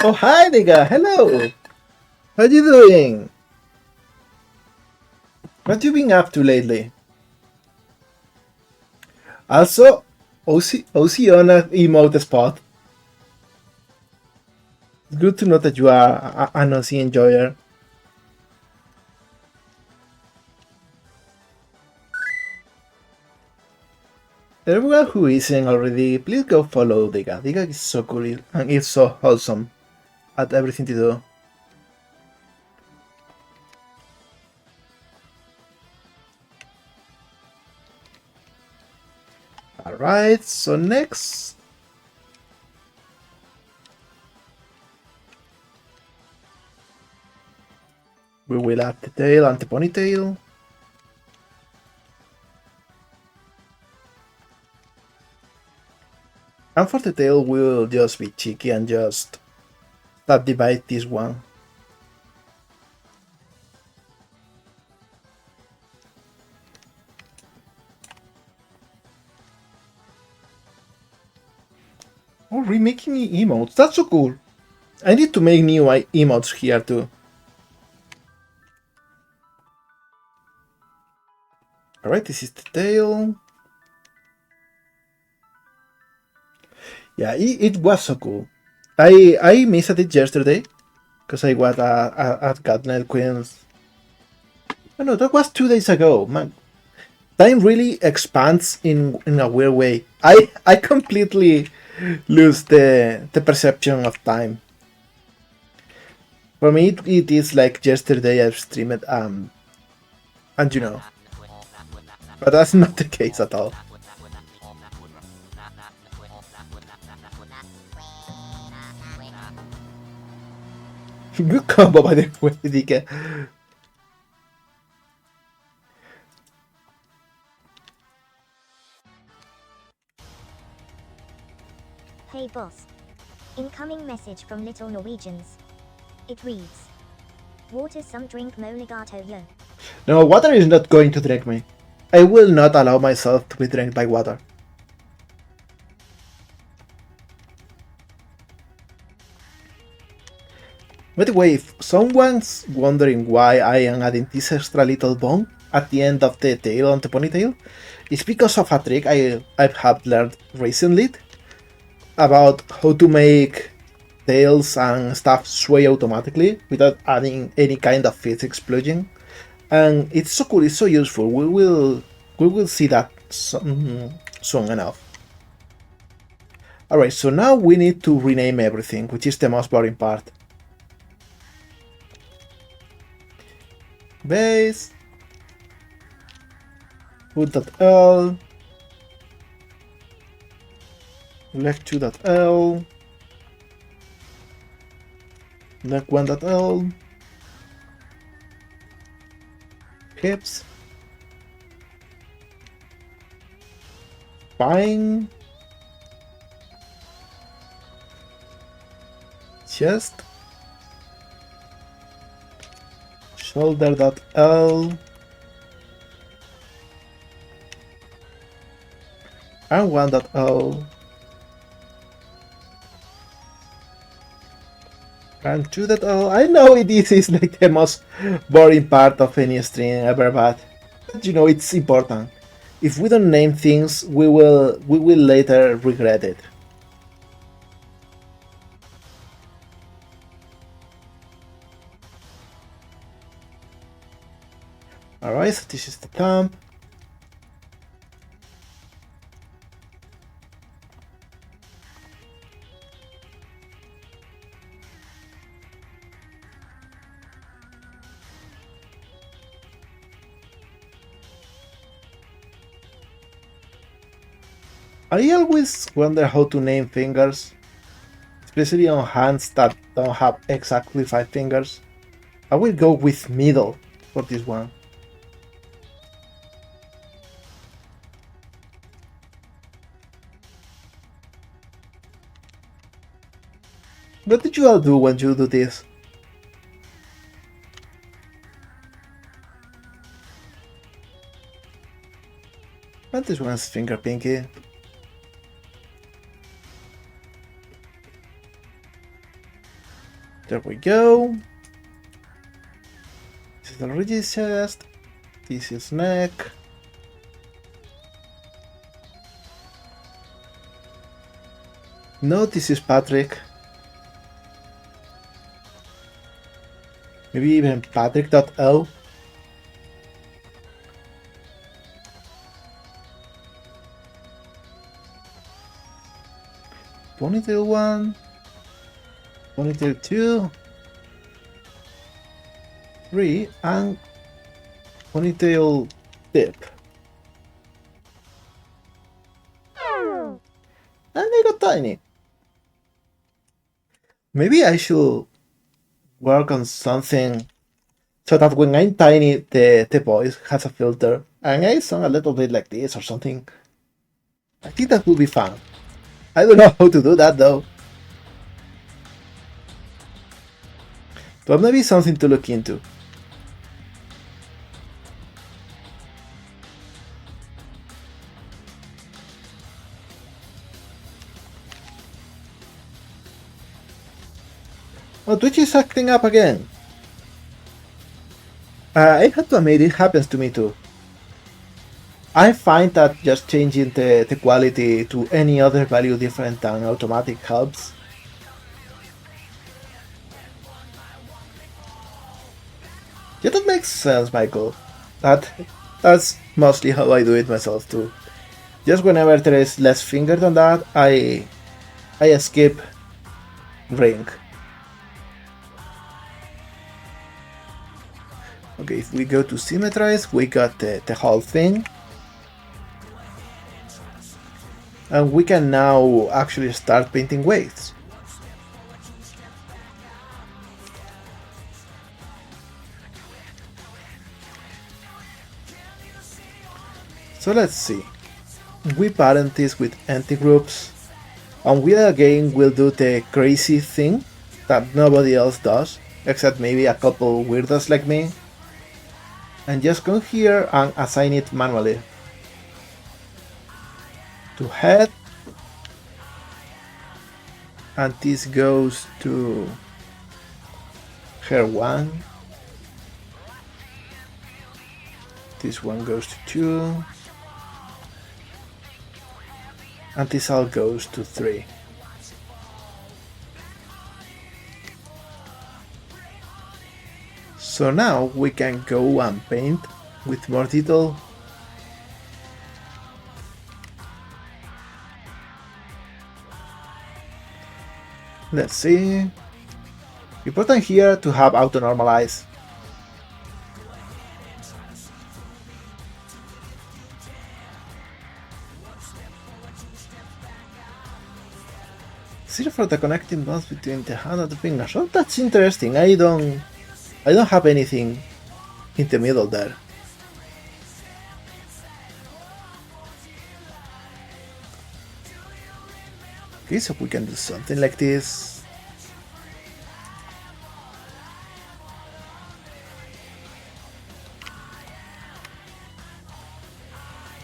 Oh, hi, nigga. Hello. How you doing? What you been up to lately? Also, Oceana emote spot. It's good to know that you are an OC enjoyer. Everyone who isn't already, please go follow Diga. Diga is so cool and it's so wholesome at everything to do. Alright, so next. We will add the tail and the ponytail. And for the tail, we'll just be cheeky and just subdivide this one. Oh, remaking emotes, that's so cool. I need to make new emotes here too. Alright, this is the tail. Yeah, it was so cool. I missed it yesterday because I was at Gatnet Queens. Oh no, that was 2 days ago. Man, time really expands in a weird way. I completely lose the perception of time. For me, it is like yesterday I've streamed and you know, but that's not the case at all. Good combo by the way, Dike. Hey boss. Incoming message from Little Norwegians. It reads. Water some drink Moligato yo. No, water is not going to drink me. I will not allow myself to be drained by water. By the way, if someone's wondering why I am adding this extra little bone at the end of the tail on the ponytail, it's because of a trick I have learned recently about how to make tails and stuff sway automatically without adding any kind of physics plugin. And it's so cool, it's so useful. We will see that soon enough. Alright, so now we need to rename everything, which is the most boring part. Base, foot.l, leg2.l, leg1.l, hips, spine, chest, shoulder.l and 1.0 and 2.0. I know this is like the most boring part of any stream ever, but you know it's important. If we don't name things, we will later regret it. Alright, so this is the thumb. I always wonder how to name fingers, especially on hands that don't have exactly 5 fingers. I will go with middle for this one. What did you all do when you do this? And this one's finger pinky. There we go. This is Luigi's chest. This is neck. No, this is Patrick. Maybe even Patrick.o. Ponytail 1. Ponytail 2. 3. And ponytail tip. And they got tiny. Maybe I should work on something so that when I'm tiny, the voice has a filter and I sound a little bit like this or something. I think that would be fun. I don't know how to do that though. But maybe something to look into. Oh, Twitch is acting up again. I have to admit, it happens to me too. I find that just changing the quality to any other value different than automatic helps. Yeah, that makes sense, Michael. That's mostly how I do it myself too. Just whenever there is less finger than that, I skip ring. Okay, if we go to symmetrize, we got the whole thing. And we can now actually start painting waves. So let's see. We parent this with empty groups, and we again will do the crazy thing that nobody else does, except maybe a couple weirdos like me. And just come here and assign it manually. To head, and this goes to hair 1. This one goes to 2. And this all goes to 3. So now we can go and paint with more detail. Let's see. Important here to have auto normalize. Zero for the connecting bonds between the hand and the fingers. Oh, that's interesting. I don't have anything in the middle there. Okay, so we can do something like this.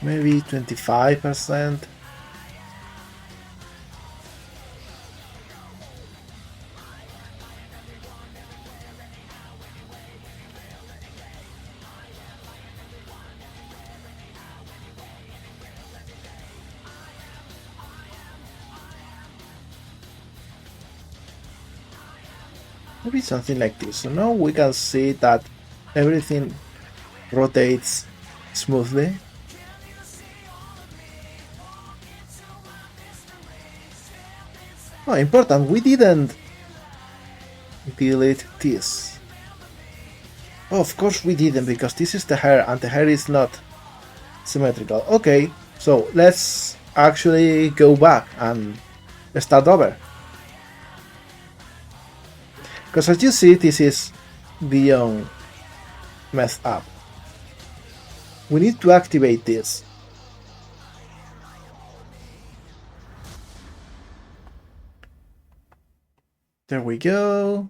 Maybe 25%. Maybe something like this. So now we can see that everything rotates smoothly. Oh, important, we didn't delete this. Oh, of course we didn't, because this is the hair and the hair is not symmetrical. Okay, so let's actually go back and start over. Because as you see, this is beyond messed up. We need to activate this. There we go.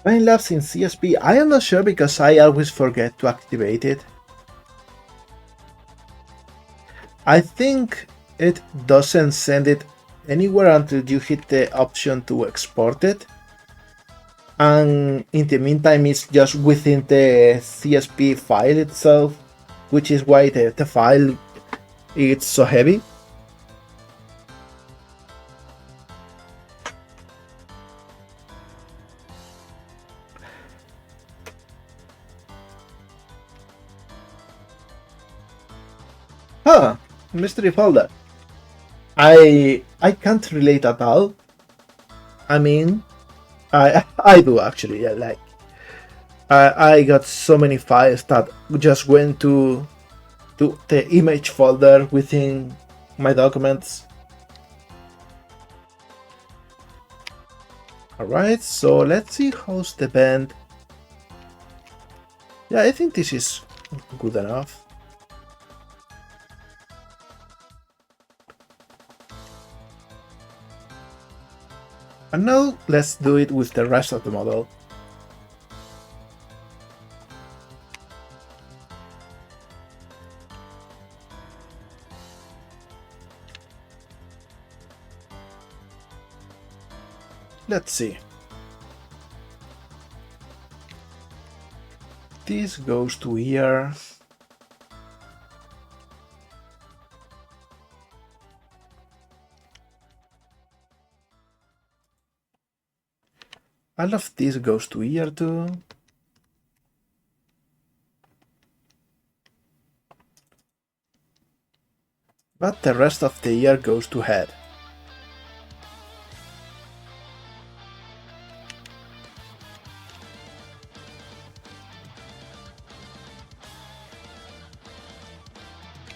Time lapse in CSP. I am not sure because I always forget to activate it. I think it doesn't send it anywhere until you hit the option to export it. And in the meantime, it's just within the CSP file itself, which is why the file is so heavy. Huh, mystery folder. I can't relate at all. I mean, I do actually. Yeah, like I got so many files that just went to the image folder within my documents. Alright, so let's see how's the band. Yeah, I think this is good enough. And now let's do it with the rest of the model. Let's see. This goes to here. All of this goes to here too. But the rest of the ear goes to head.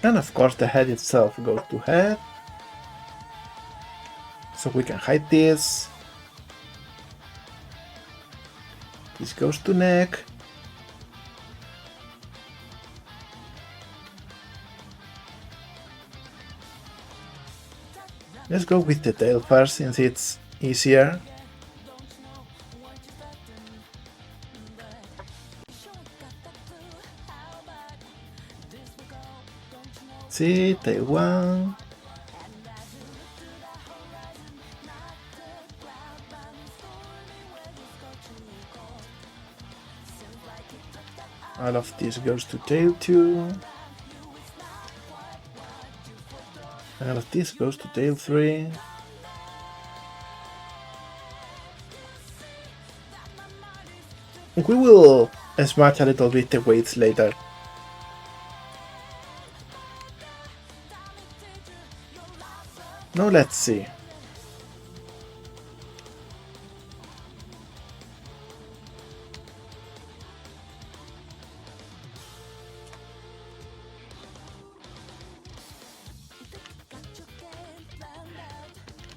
And of course the head itself goes to head. So we can hide this. This goes to neck. Let's go with the tail first since it's easier. See, tail one. All of this goes to tail 2. And all of this goes to tail 3. We will smudge a little bit the weights later. Now let's see.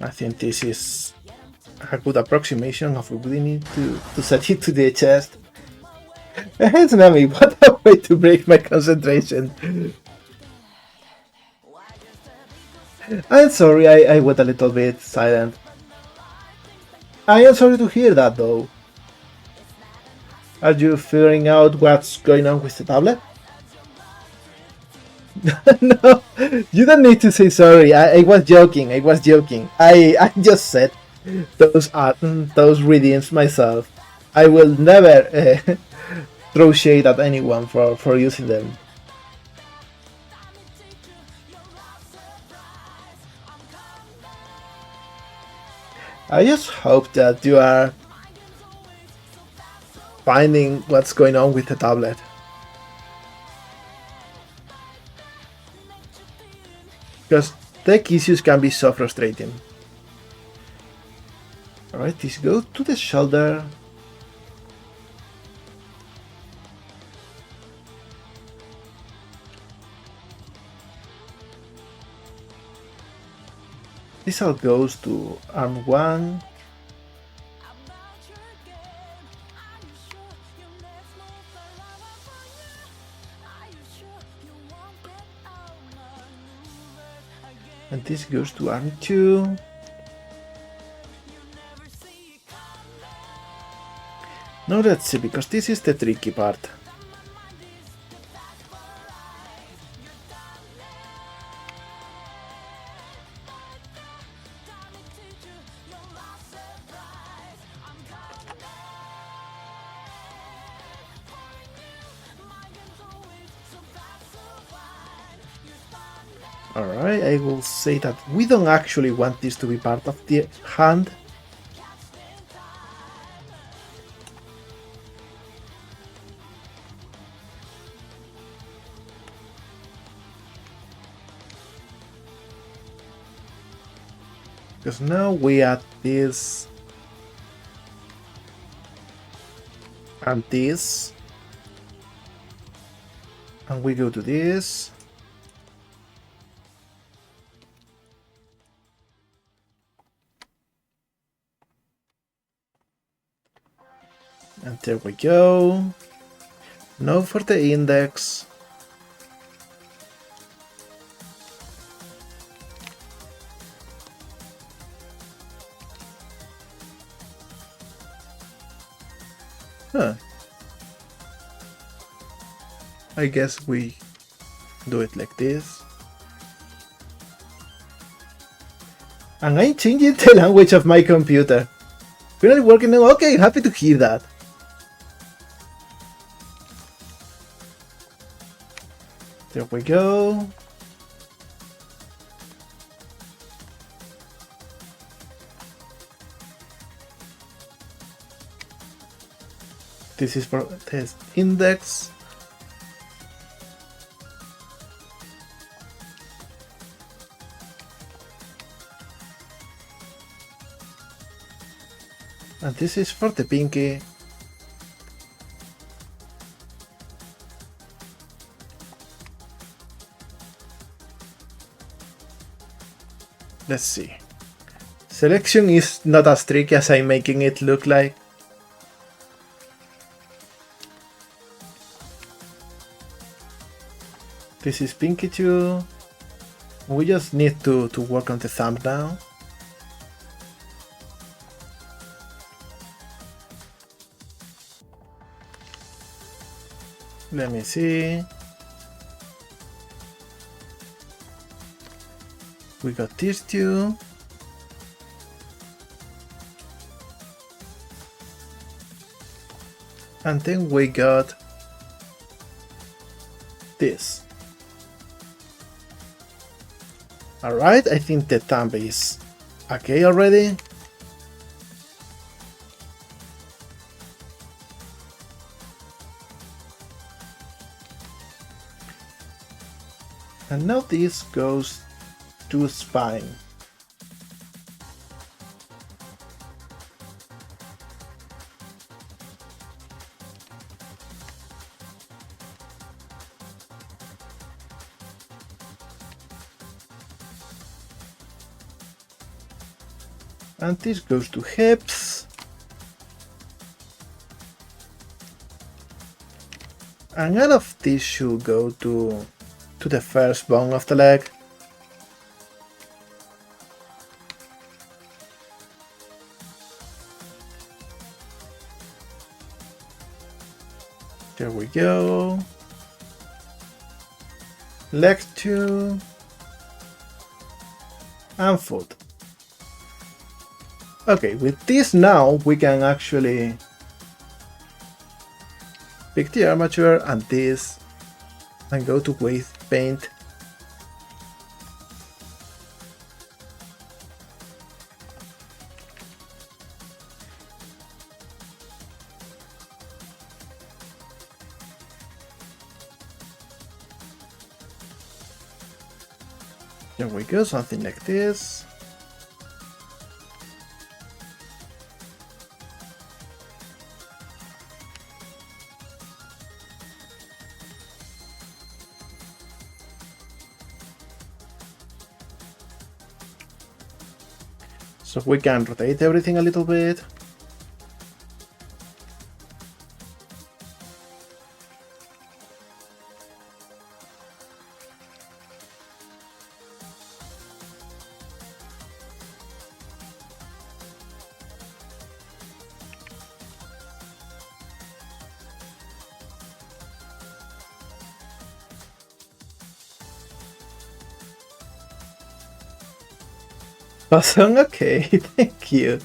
I think this is a good approximation of what we need to set it to the chest. Hey Tsunami, what a way to break my concentration. I'm sorry, I went a little bit silent. I am sorry to hear that though. Are you figuring out what's going on with the tablet? No, you don't need to say sorry. I was joking. I just said those redeems myself. I will never throw shade at anyone for using them. I just hope that you are finding what's going on with the tablet. Because tech issues can be so frustrating. Alright, this goes to the shoulder. This all goes to arm 1. And this goes to arm 2. Now let's see, because this is the tricky part. Alright, I will say that we don't actually want this to be part of the hand. Because now we add this and this, and we go to this. And there we go. Now for the index. Huh. I guess we do it like this. And I'm changing the language of my computer. Finally working now. Okay, happy to hear that. There we go. This is for test index. And this is for the pinky. Let's see. Selection is not as tricky as I'm making it look like. This is pinky too. We just need to work on the thumb now. Let me see. We got these two. And then we got this. Alright, I think the thumb is okay already. And now this goes to spine. And this goes to hips. And all of this should go to the first bone of the leg. There we go. Leg 2. And foot. Okay, with this now we can actually pick the armature and this and go to weight paint. There we go, something like this. So we can rotate everything a little bit. Awesome, okay, thank you.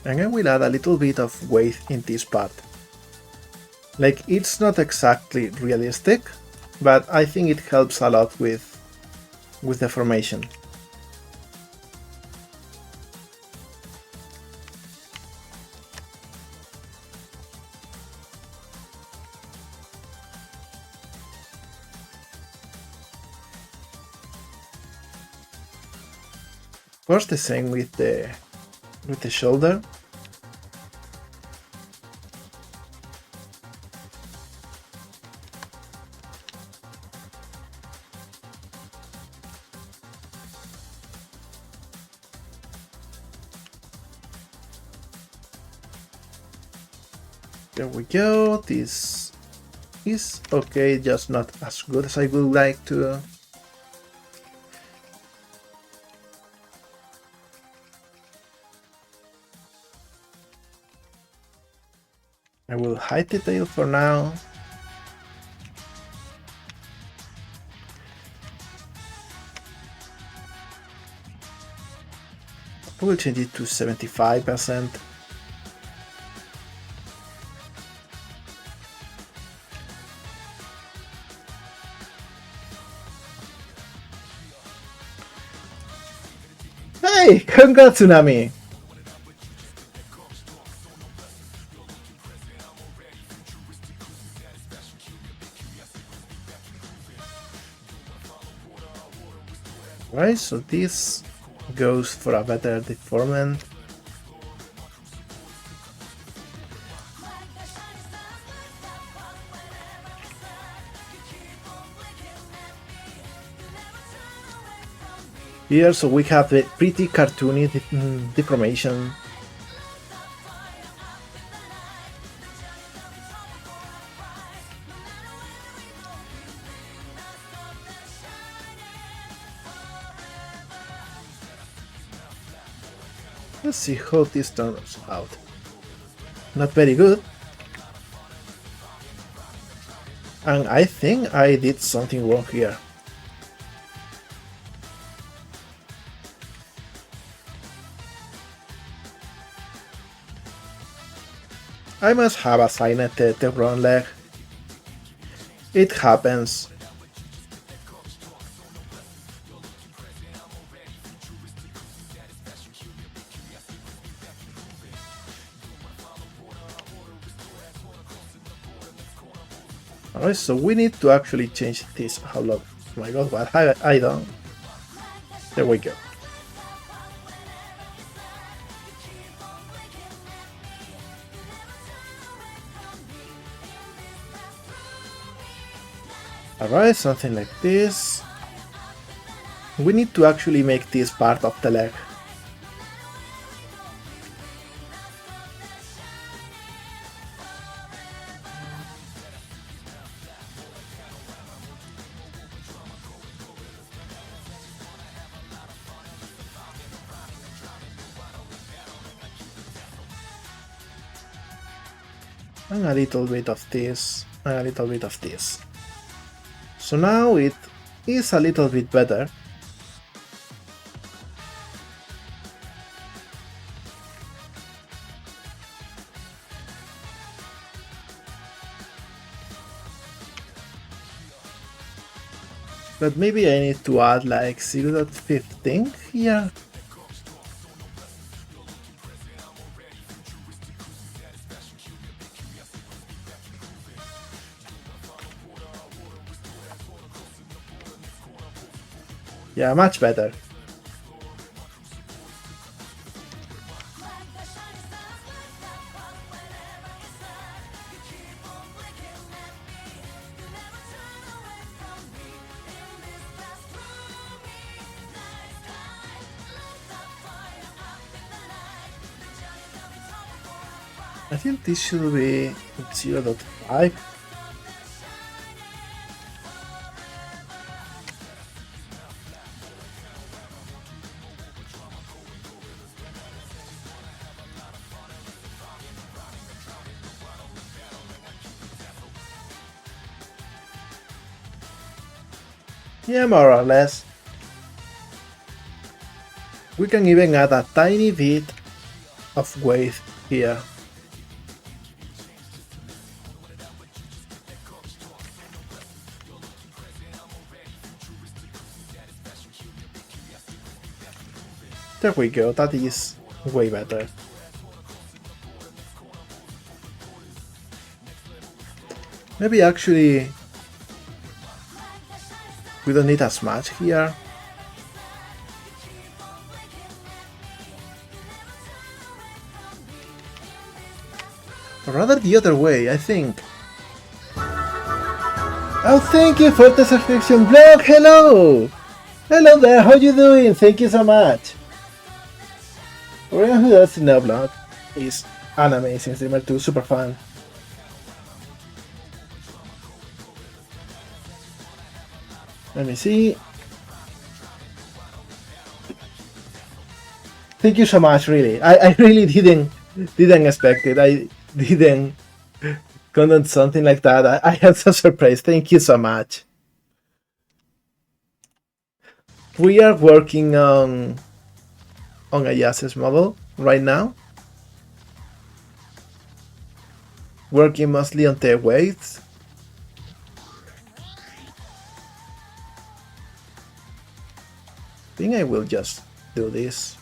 And I will add a little bit of weight in this part. Like, it's not exactly realistic, but I think it helps a lot with the formation. Of course, the same with the shoulder. There we go. This is okay, just not as good as I would like to. I will hide the tail for now. I will change it to 75%. Hey, congrats, Tsunami! Right, so this goes for a better deformment. Here, so we have the pretty cartoony deformation. Let's see how this turns out. Not very good. And I think I did something wrong here. I must have assigned the wrong leg. It happens. Alright, so we need to actually change this. How long? Oh my god, what? I don't. There we go. Alright, something like this. We need to actually make this part of the leg. And a little bit of this, and a little bit of this. So now it is a little bit better. But maybe I need to add like 0.15 here. Yeah, much better. I think this should be 0.5. Yeah, more or less. We can even add a tiny bit of weight here. There we go, that is way better. Maybe actually we don't need as much here. Or rather the other way, I think. Oh, thank you for the subscription vlog! Hello! Hello there, how you doing? Thank you so much! For anyone who doesn't know, vlog is an amazing streamer too, super fun. Let me see. Thank you so much, really. I really didn't expect it. I didn't content something like that. I am so surprised. Thank you so much. We are working on Ayase's model right now. Working mostly on the weights. I think I will just do this.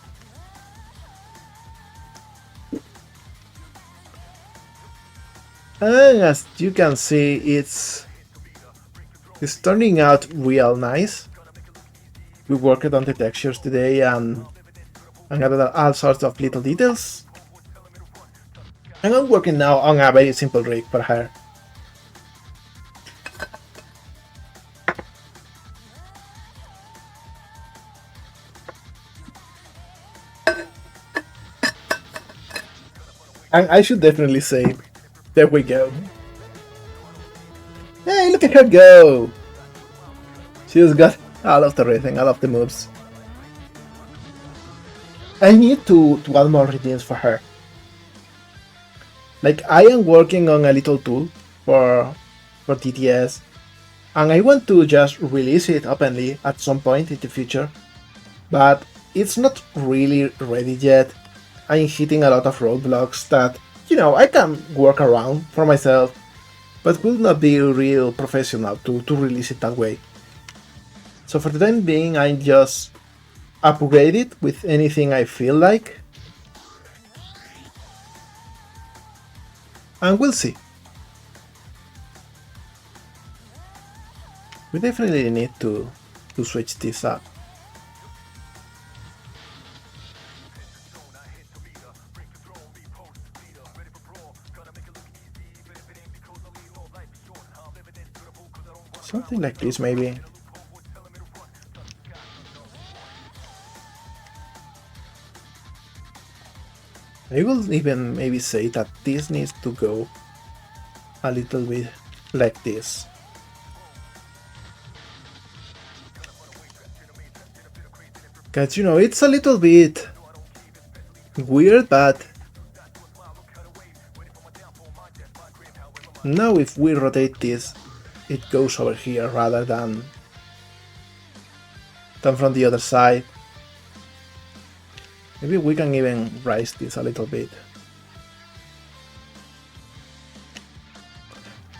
And as you can see, it's turning out real nice. We worked on the textures today and added all sorts of little details. And I'm working now on a very simple rig for her. And I should definitely say, there we go. Hey, look at her go! She's got all of the rhythm, all of the moves. I need to add more routines for her. Like, I am working on a little tool for TTS, and I want to just release it openly at some point in the future, but it's not really ready yet. I'm hitting a lot of roadblocks that, you know, I can work around for myself, but will not be real professional to release it that way. So for the time being, I just upgrade it with anything I feel like, and we'll see. We definitely need to switch this up. Something like this, maybe. I will even maybe say that this needs to go a little bit like this. Cause you know, it's a little bit weird, but now if we rotate this, it goes over here rather than from the other side. Maybe we can even raise this a little bit.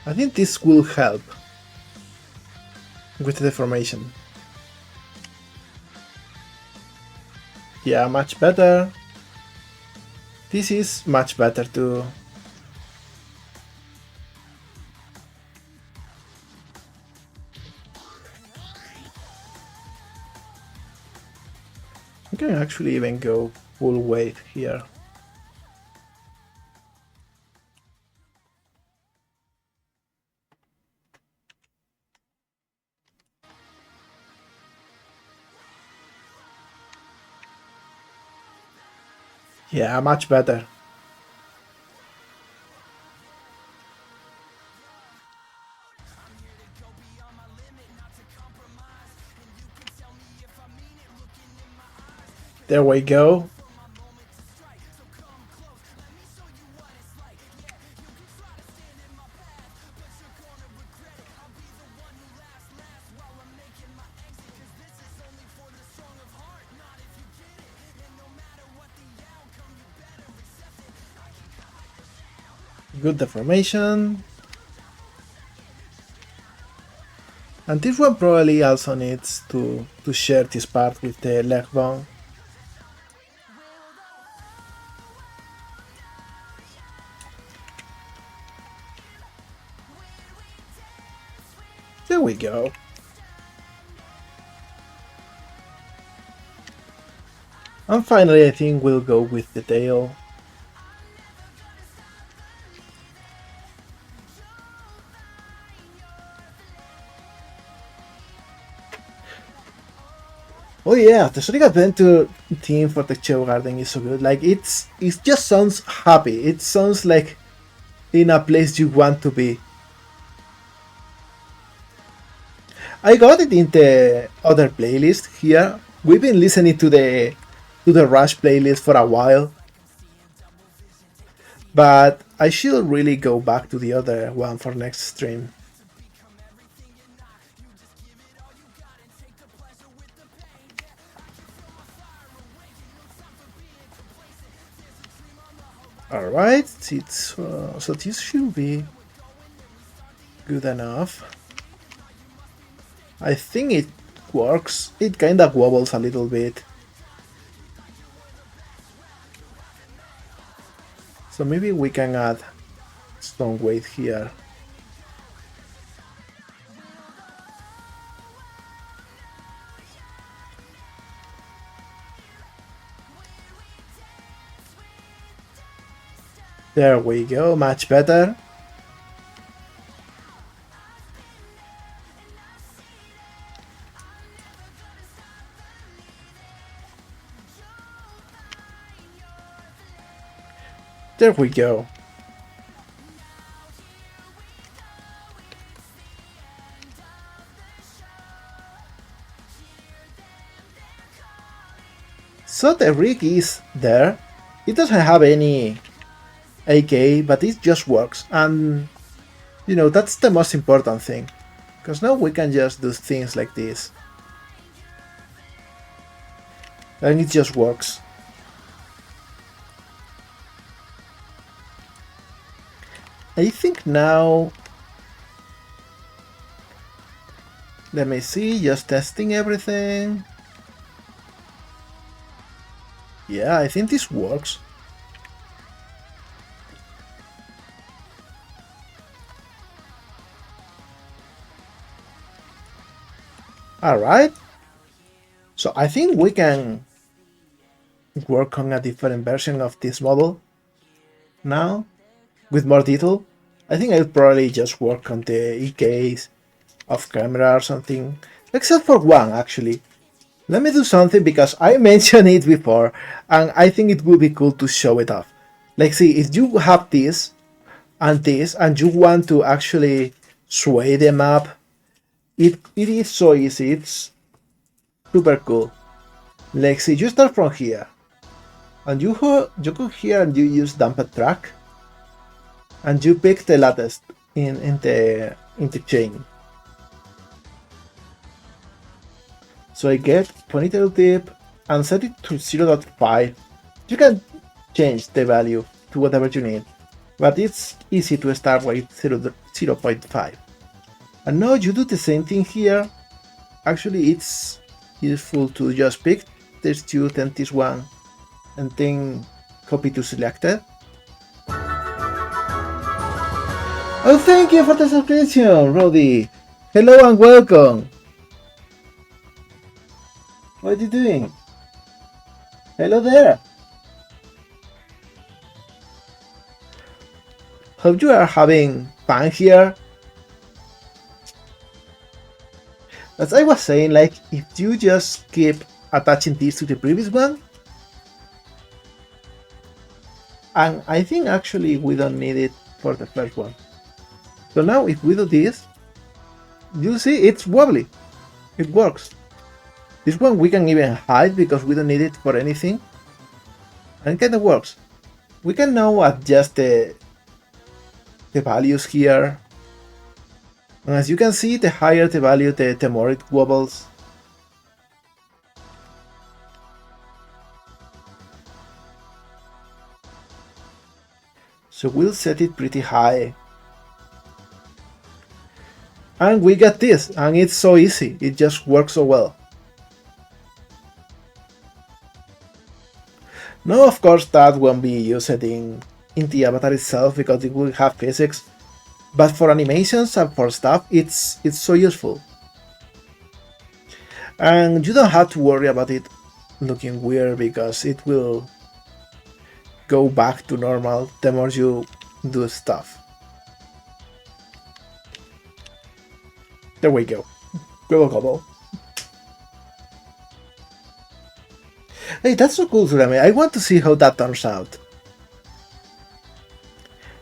I think this will help with the deformation. Yeah, much better. This is much better too. I can actually even go full weight here. Yeah, much better. There we go. Good deformation. And this one probably also needs to share this part with the leg bone. There we go. And finally I think we'll go with the tail. Oh yeah, the Sonic Adventure theme for the Show Garden is so good. Like it just sounds happy. It sounds like in a place you want to be. I got it in the other playlist here. We've been listening to the Rush playlist for a while. But I should really go back to the other one for next stream. Alright, so this should be good enough. I think it works. It kinda wobbles a little bit. So maybe we can add some weight here. There we go, much better. There we go. So the rig is there. It doesn't have any AK, but it just works. And, you know, that's the most important thing. Because now we can just do things like this. And it just works. I think now, let me see, just testing everything. Yeah, I think this works. Alright. So I think we can work on a different version of this model now. With more detail. I think I'll probably just work on the EKs off camera or something. Except for one, actually. Let me do something because I mentioned it before and I think it would be cool to show it off. Like, see, if you have this and you want to actually sway them up, it is so easy. It's super cool. Like, see, you start from here, and you go here and you use dumped track, and you pick the latest in the chain. So I get ponytail tip and set it to 0.5. You can change the value to whatever you need, but it's easy to start with 0.5. And now you do the same thing here. Actually, it's useful to just pick this two, then this one, and then copy to selected. Oh, thank you for the subscription, Roddy. Hello and welcome. What are you doing? Hello there. Hope you are having fun here. As I was saying, like, if you just keep attaching this to the previous one, and I think actually we don't need it for the first one. So now if we do this, you see it's wobbly. It works. This one we can even hide because we don't need it for anything. And it kind of works. We can now adjust the values here. And as you can see, the higher the value, the more it wobbles. So we'll set it pretty high. And we got this, and it's so easy. It just works so well. Now, of course, that won't be used in the avatar itself because it will have physics, but for animations and for stuff, it's so useful. And you don't have to worry about it looking weird because it will go back to normal the more you do stuff. There we go. Go couple. Hey, that's so cool, Surami. I want to see how that turns out.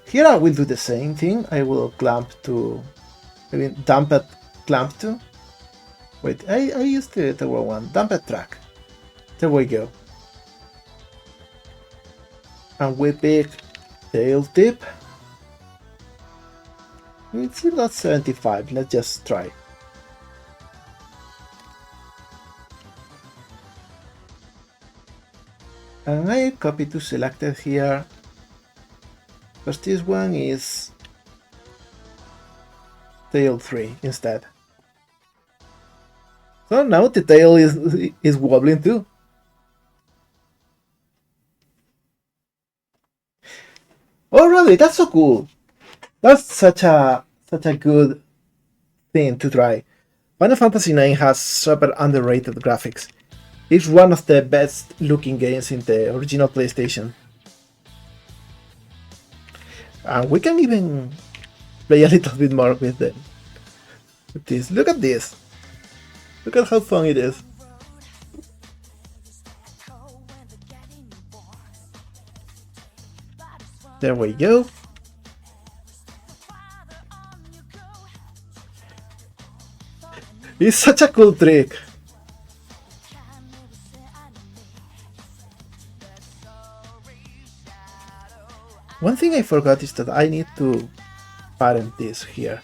Here I will do the same thing. I will dump it clamp to. Wait, I used the wrong one. Dump it track. There we go. And we pick tail tip. It's not 75. Let's just try. And I copy to selected here, because this one is tail 3 instead. So now the tail is wobbling too. Oh really? That's so cool. That's such a good thing to try. Final Fantasy IX has super underrated graphics. It's one of the best looking games in the original PlayStation. And we can even play a little bit more with them. With this. Look at this. Look at how fun it is. There we go. It's such a cool trick. One thing I forgot is that I need to parent this here.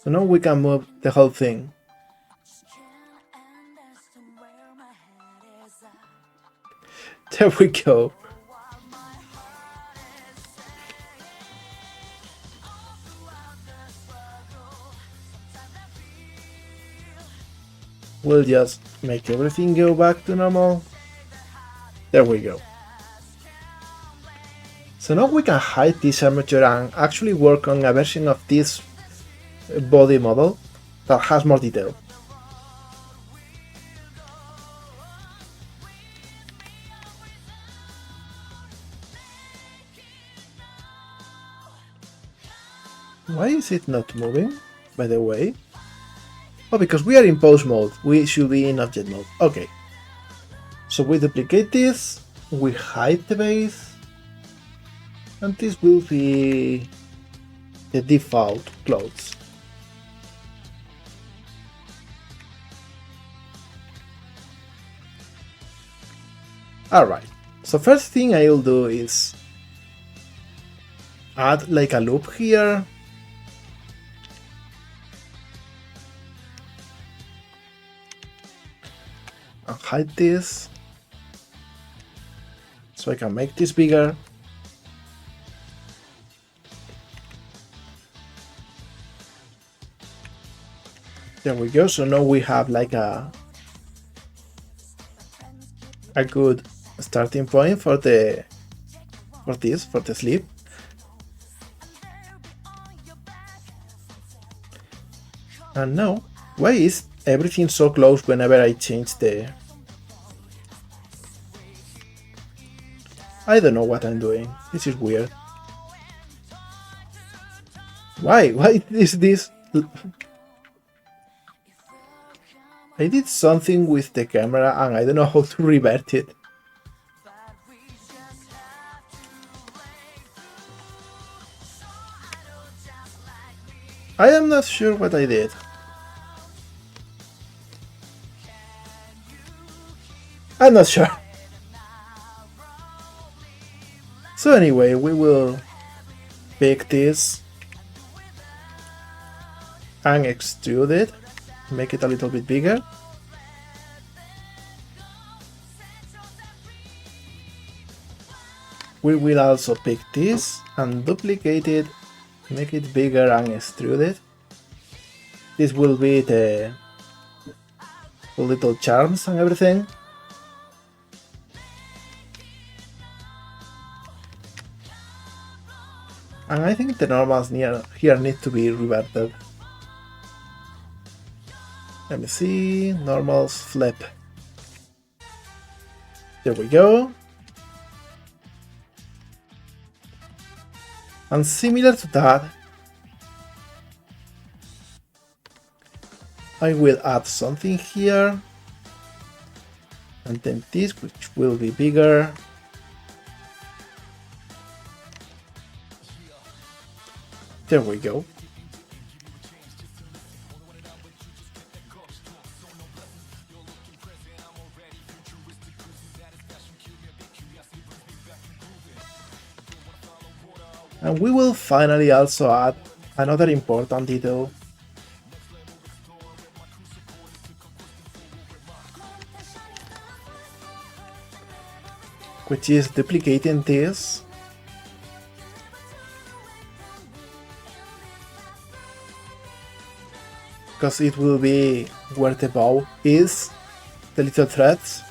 So now we can move the whole thing. There we go. We'll just make everything go back to normal. There we go. So now we can hide this armature and actually work on a version of this body model that has more detail. Why is it not moving, by the way? Oh, because we are in pose mode. We should be in object mode. Okay. So we duplicate this, we hide the base, And this will be the default clothes. Alright, so first thing I'll do is add like a loop here. And hide this. So I can make this bigger. There we go, so now we have like a good starting point for the sleep. And now, why is everything so close whenever I change the... I don't know what I'm doing. This is weird. Why? Why is this? I did something with the camera and I don't know how to revert it. I am not sure what I did. I'm not sure. So anyway, we will pick this and extrude it, make it a little bit bigger. We will also pick this and duplicate it, make it bigger and extrude it. This will be the little charms and everything. And I think the normals here need to be reverted. Let me see, normals flip. There we go. And similar to that, I will add something here. And then this, which will be bigger. There we go. And we will finally also add another important detail. Which is duplicating this. Because it will be where the bow is, the little threads.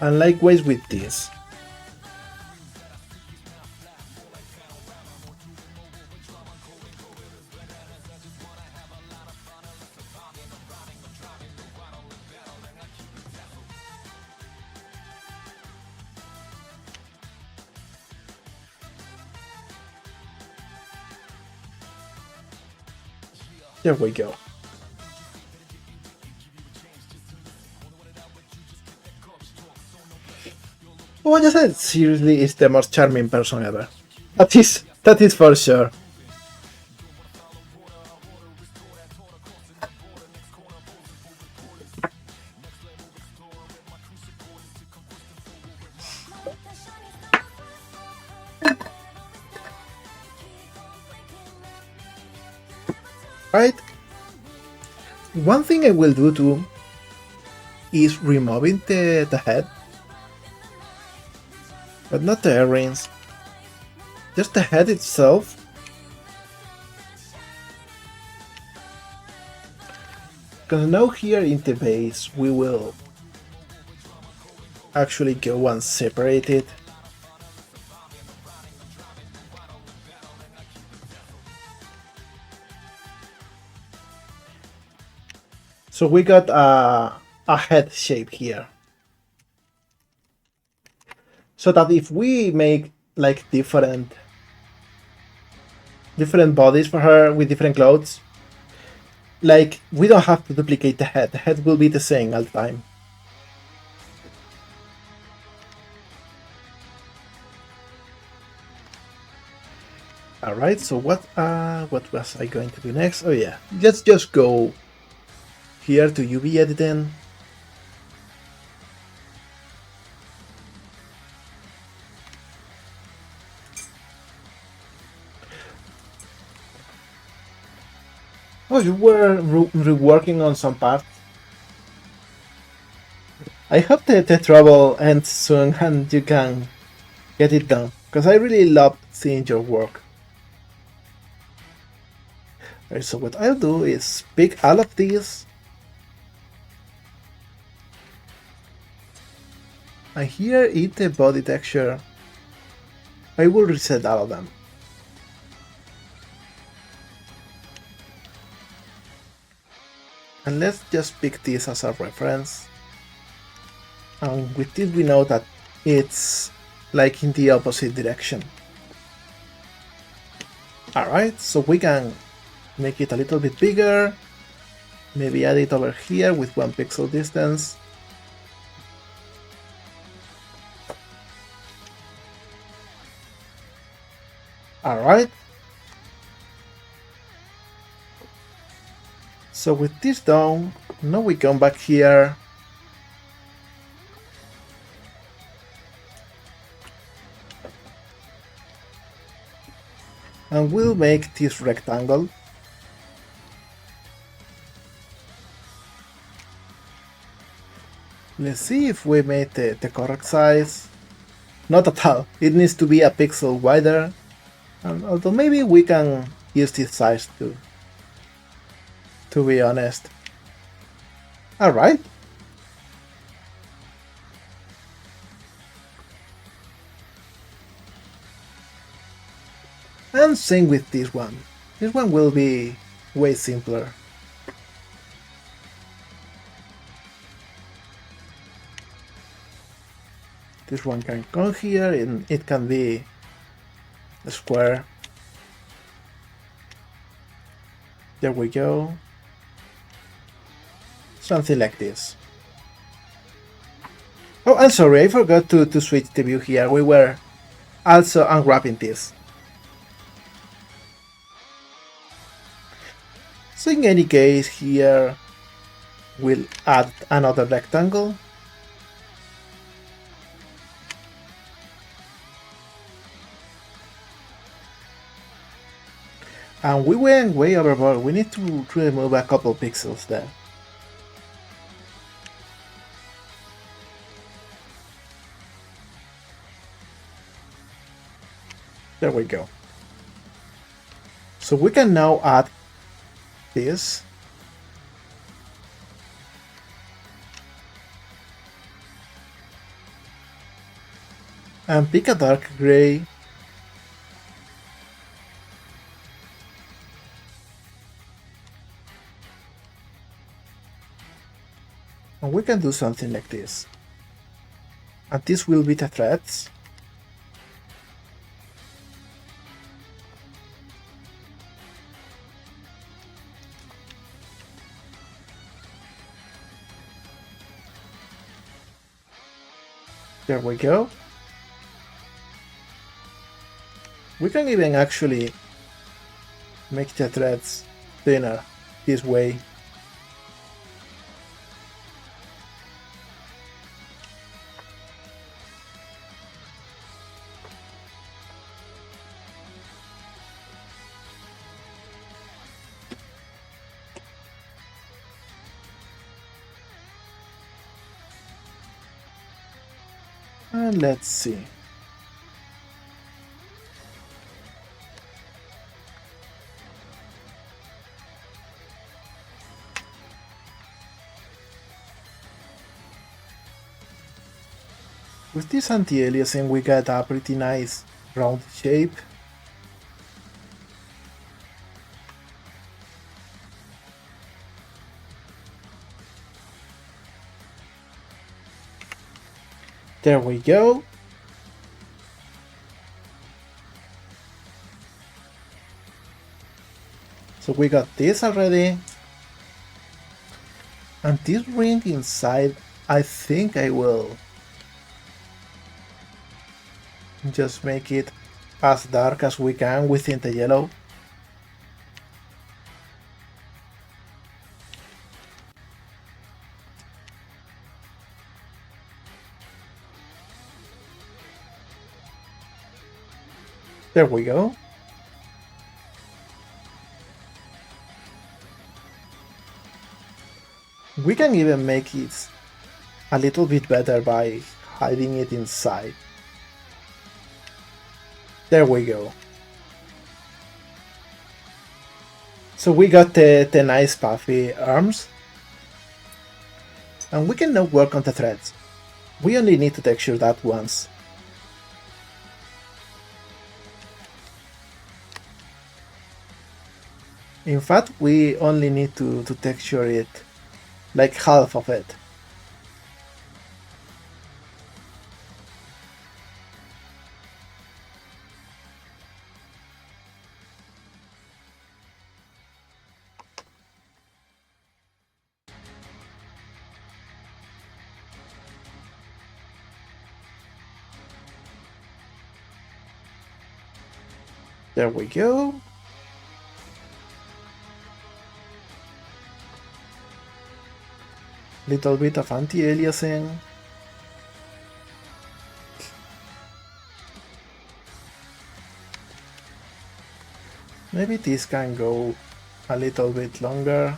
And likewise with this. There we go. Oh, I just said, seriously, is the most charming person ever. That is for sure. Right? One thing I will do too is removing the head. But not the earrings. Just the head itself. Because now here in the base we will actually go and separate it. So we got a head shape here. So that if we make like different bodies for her with different clothes, like we don't have to duplicate the head. The head will be the same all the time. Alright, so what was I going to do next? Oh yeah, let's just go here to UV editing. Oh, you were reworking on some parts. I hope that the trouble ends soon and you can get it done, because I really love seeing your work. Alright, so what I'll do is pick all of these, and here in the body texture I will reset all of them. And let's just pick this as a reference. And with this we know that it's like in the opposite direction. Alright, so we can make it a little bit bigger. Maybe add it over here with 1 pixel distance. Alright. So with this done, now we come back here. And we'll make this rectangle. Let's see if we made the correct size. Not at all, it needs to be a pixel wider. Although maybe we can use this size too, to be honest. Alright. And same with this one. This one will be way simpler. This one can come here and it can be a square. There we go. Something like this. Oh, I'm sorry, I forgot to switch the view here. We were also unwrapping this. So in any case, here we'll add another rectangle. And we went way overboard. We need to remove a couple pixels there. There we go. So we can now add this. And pick a dark gray. And we can do something like this. And this will be the threads. There we go. We can even actually make the threads thinner this way. And let's see. With this anti-aliasing we get a pretty nice round shape. There we go. So we got this already. And this ring inside, I think I will just make it as dark as we can within the yellow. There we go. We can even make it a little bit better by hiding it inside. There we go. So we got the nice puffy arms. And we can now work on the threads. We only need to texture that once. In fact, we only need to texture it, like half of it. There we go. Little bit of anti-aliasing. Maybe this can go a little bit longer.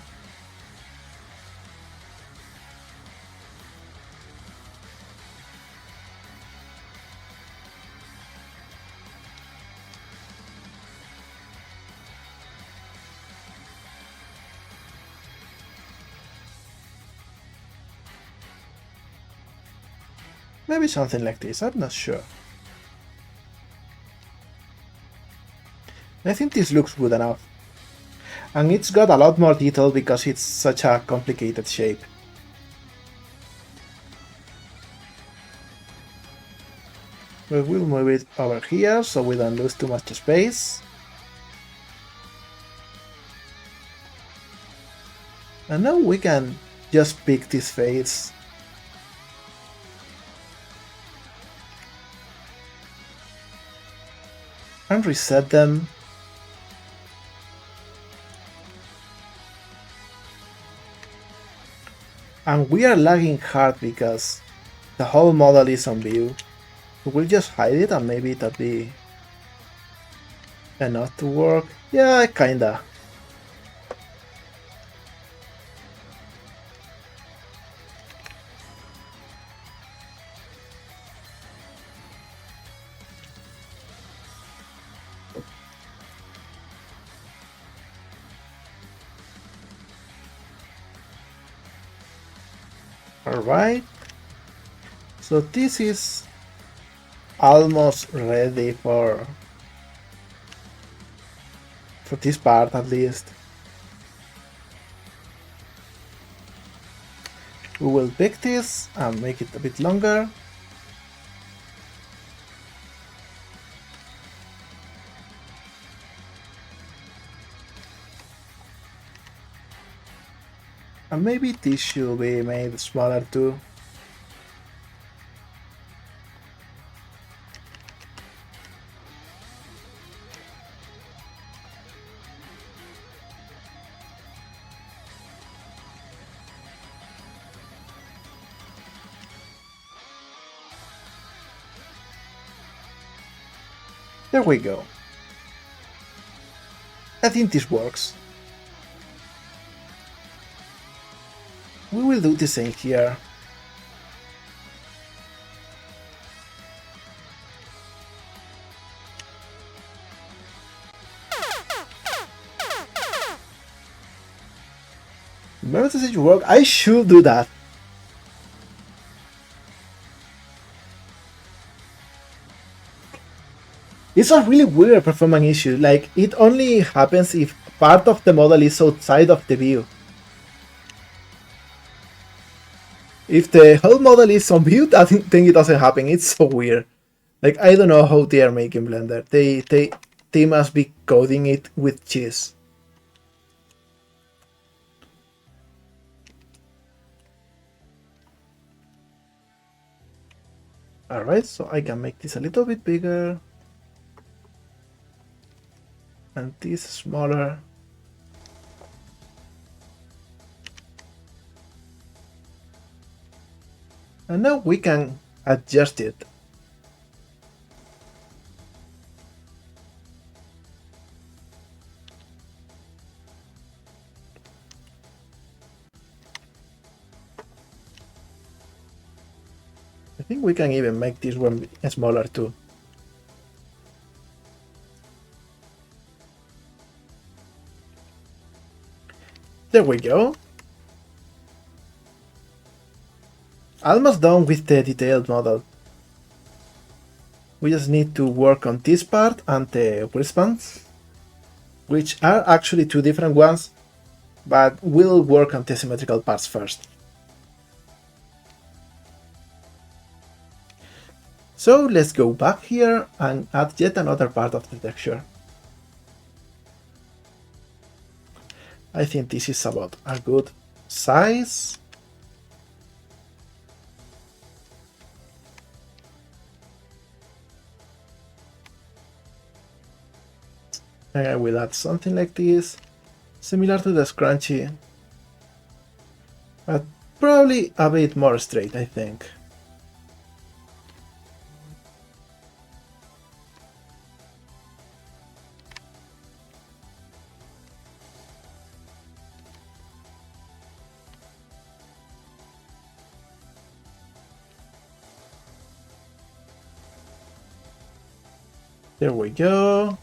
Maybe something like this, I'm not sure. I think this looks good enough. And it's got a lot more detail because it's such a complicated shape. We will move it over here so we don't lose too much space. And now we can just pick these fades. And reset them. And we are lagging hard because the whole model is on view. We'll just hide it and maybe that'll be enough to work. Yeah, kinda. Alright, so this is almost ready for this part at least. We will pick this and make it a bit longer. And maybe this should be made smaller too. There we go. I think this works. We will do the same here. Remember to say work? I should do that. It's a really weird performance issue, like it only happens if part of the model is outside of the view. If the whole model is on view, I think it doesn't happen. It's so weird. Like I don't know how they are making Blender. They must be coding it with cheese. Alright, so I can make this a little bit bigger. and this smaller. And now we can adjust it. I think we can even make this one smaller too. There we go. Almost done with the detailed model. We just need to work on this part and the wristbands, which are actually two different ones, but we'll work on the symmetrical parts first. So let's go back here and add yet another part of the texture. I think this is about a good size. And I will add something like this, similar to the scrunchie, but probably a bit more straight, I think. There we go.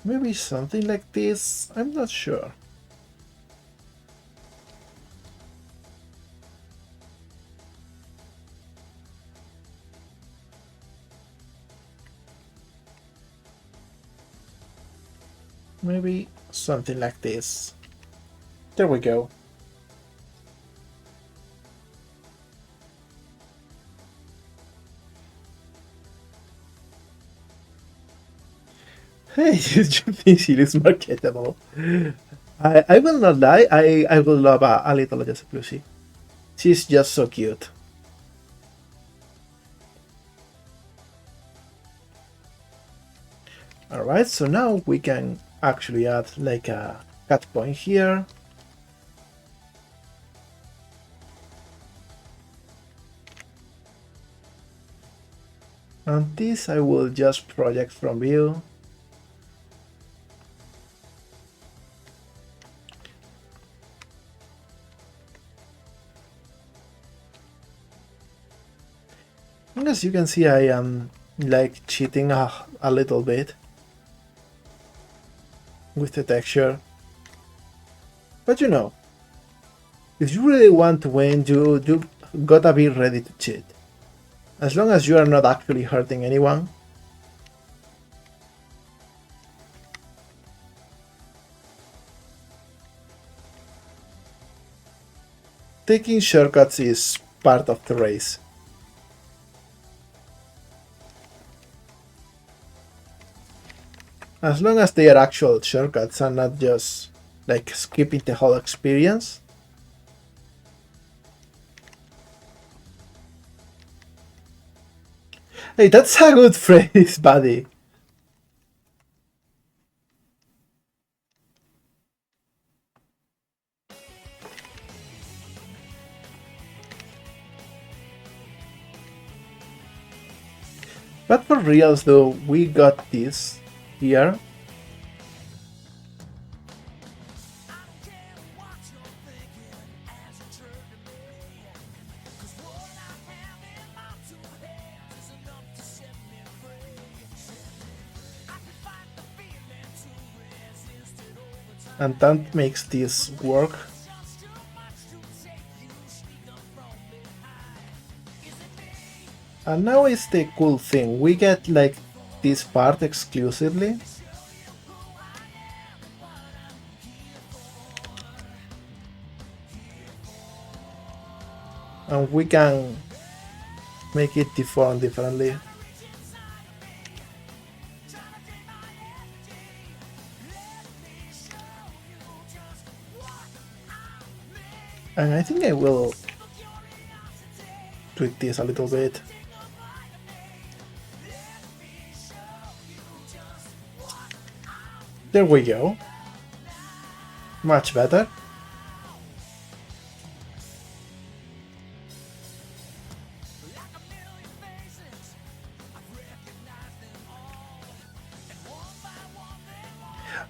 Maybe something like this, I'm not sure. Maybe something like this. There we go. Hey, you think she looks marketable. I will not lie, I will love a little Ayase plushie. She's just so cute. Alright, so now we can actually add like a cut point here. And this I will just project from view. And as you can see, I am like cheating a little bit with the texture. But you know, if you really want to win, you gotta be ready to cheat. As long as you are not actually hurting anyone. Taking shortcuts is part of the race. As long as they are actual shortcuts and not just like skipping the whole experience. Hey, that's a good phrase, buddy. But for reals though, we got this here. And that makes this work. And now is the cool thing, we get like this part exclusively. And we can make it deform differently. And I think I will tweak this a little bit. There we go. Much better.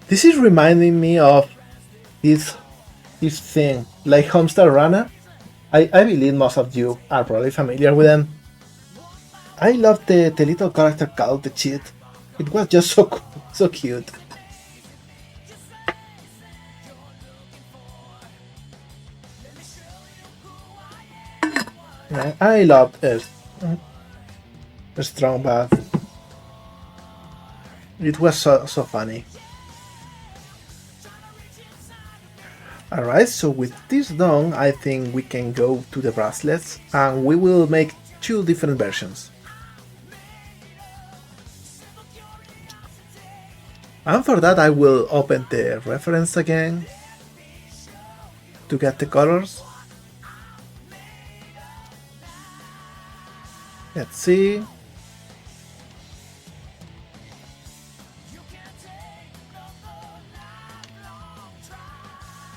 This is reminding me of this thing, like Homestar Runner. I believe most of you are probably familiar with them. I love the little character called the Cheat. It was just so cute. I loved a strong bath. It was so funny. Alright, so with this done, I think we can go to the bracelets and we will make 2 different versions. And for that I will open the reference again to get the colors. Let's see.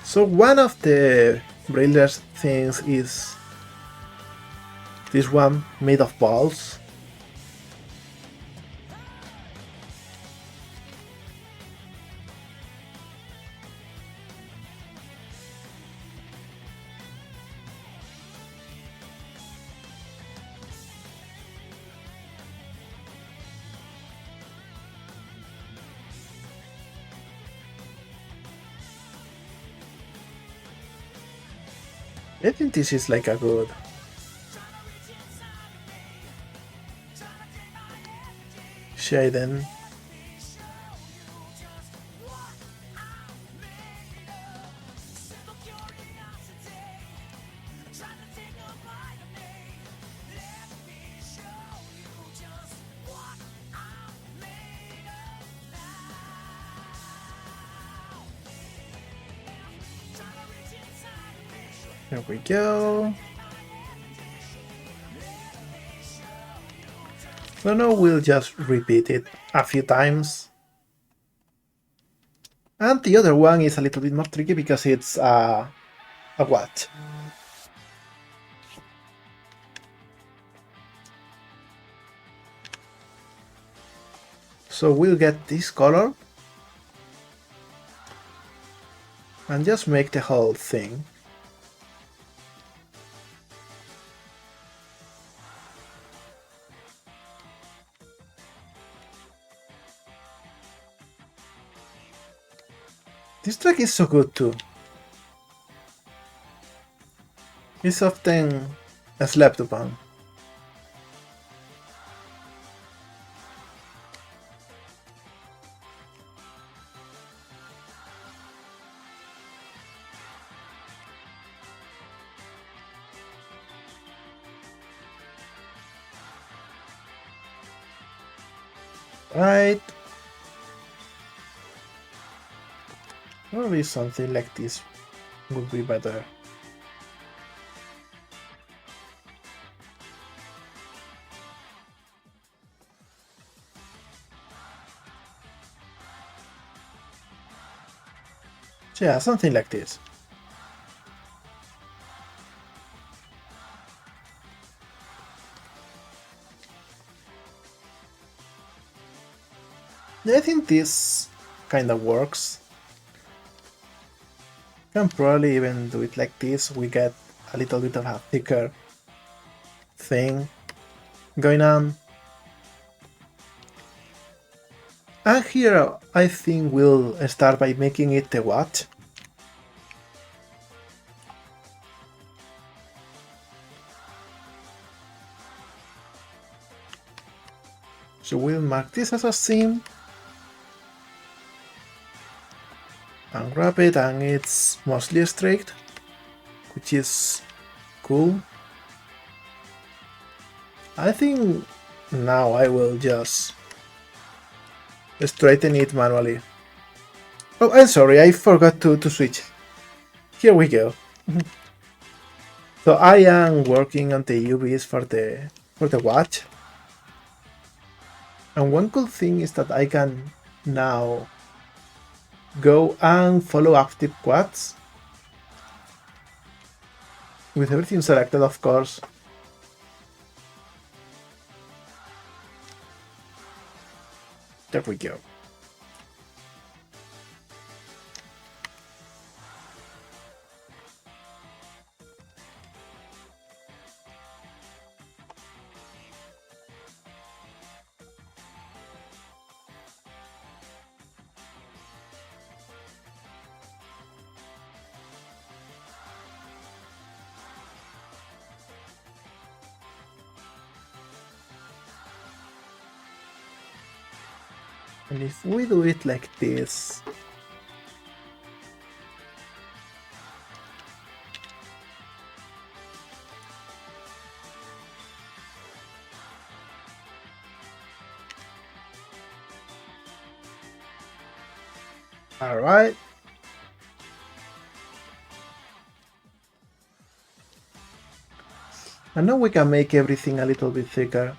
So one of the bracelets things is this one made of balls. I think this is like a good shading. There we go. So now we'll just repeat it a few times. And the other one is a little bit more tricky because it's a watch. So we'll get this color and just make the whole thing. This track is so good too. It's often slept upon. Right. Probably something like this would be better. Yeah, something like this. I think this kind of works. Can probably even do it like this. We get a little bit of a thicker thing going on. And here I think we'll start by making it the watch. So we'll mark this as a seam and wrap it, and it's mostly straight, which is cool. I think now I will just straighten it manually. Oh, I'm sorry, I forgot to switch. Here we go. So I am working on the UVs for the watch. And one cool thing is that I can now go and follow active quads with everything selected, of course. There we go. And if we do it like this, all right. And now we can make everything a little bit thicker.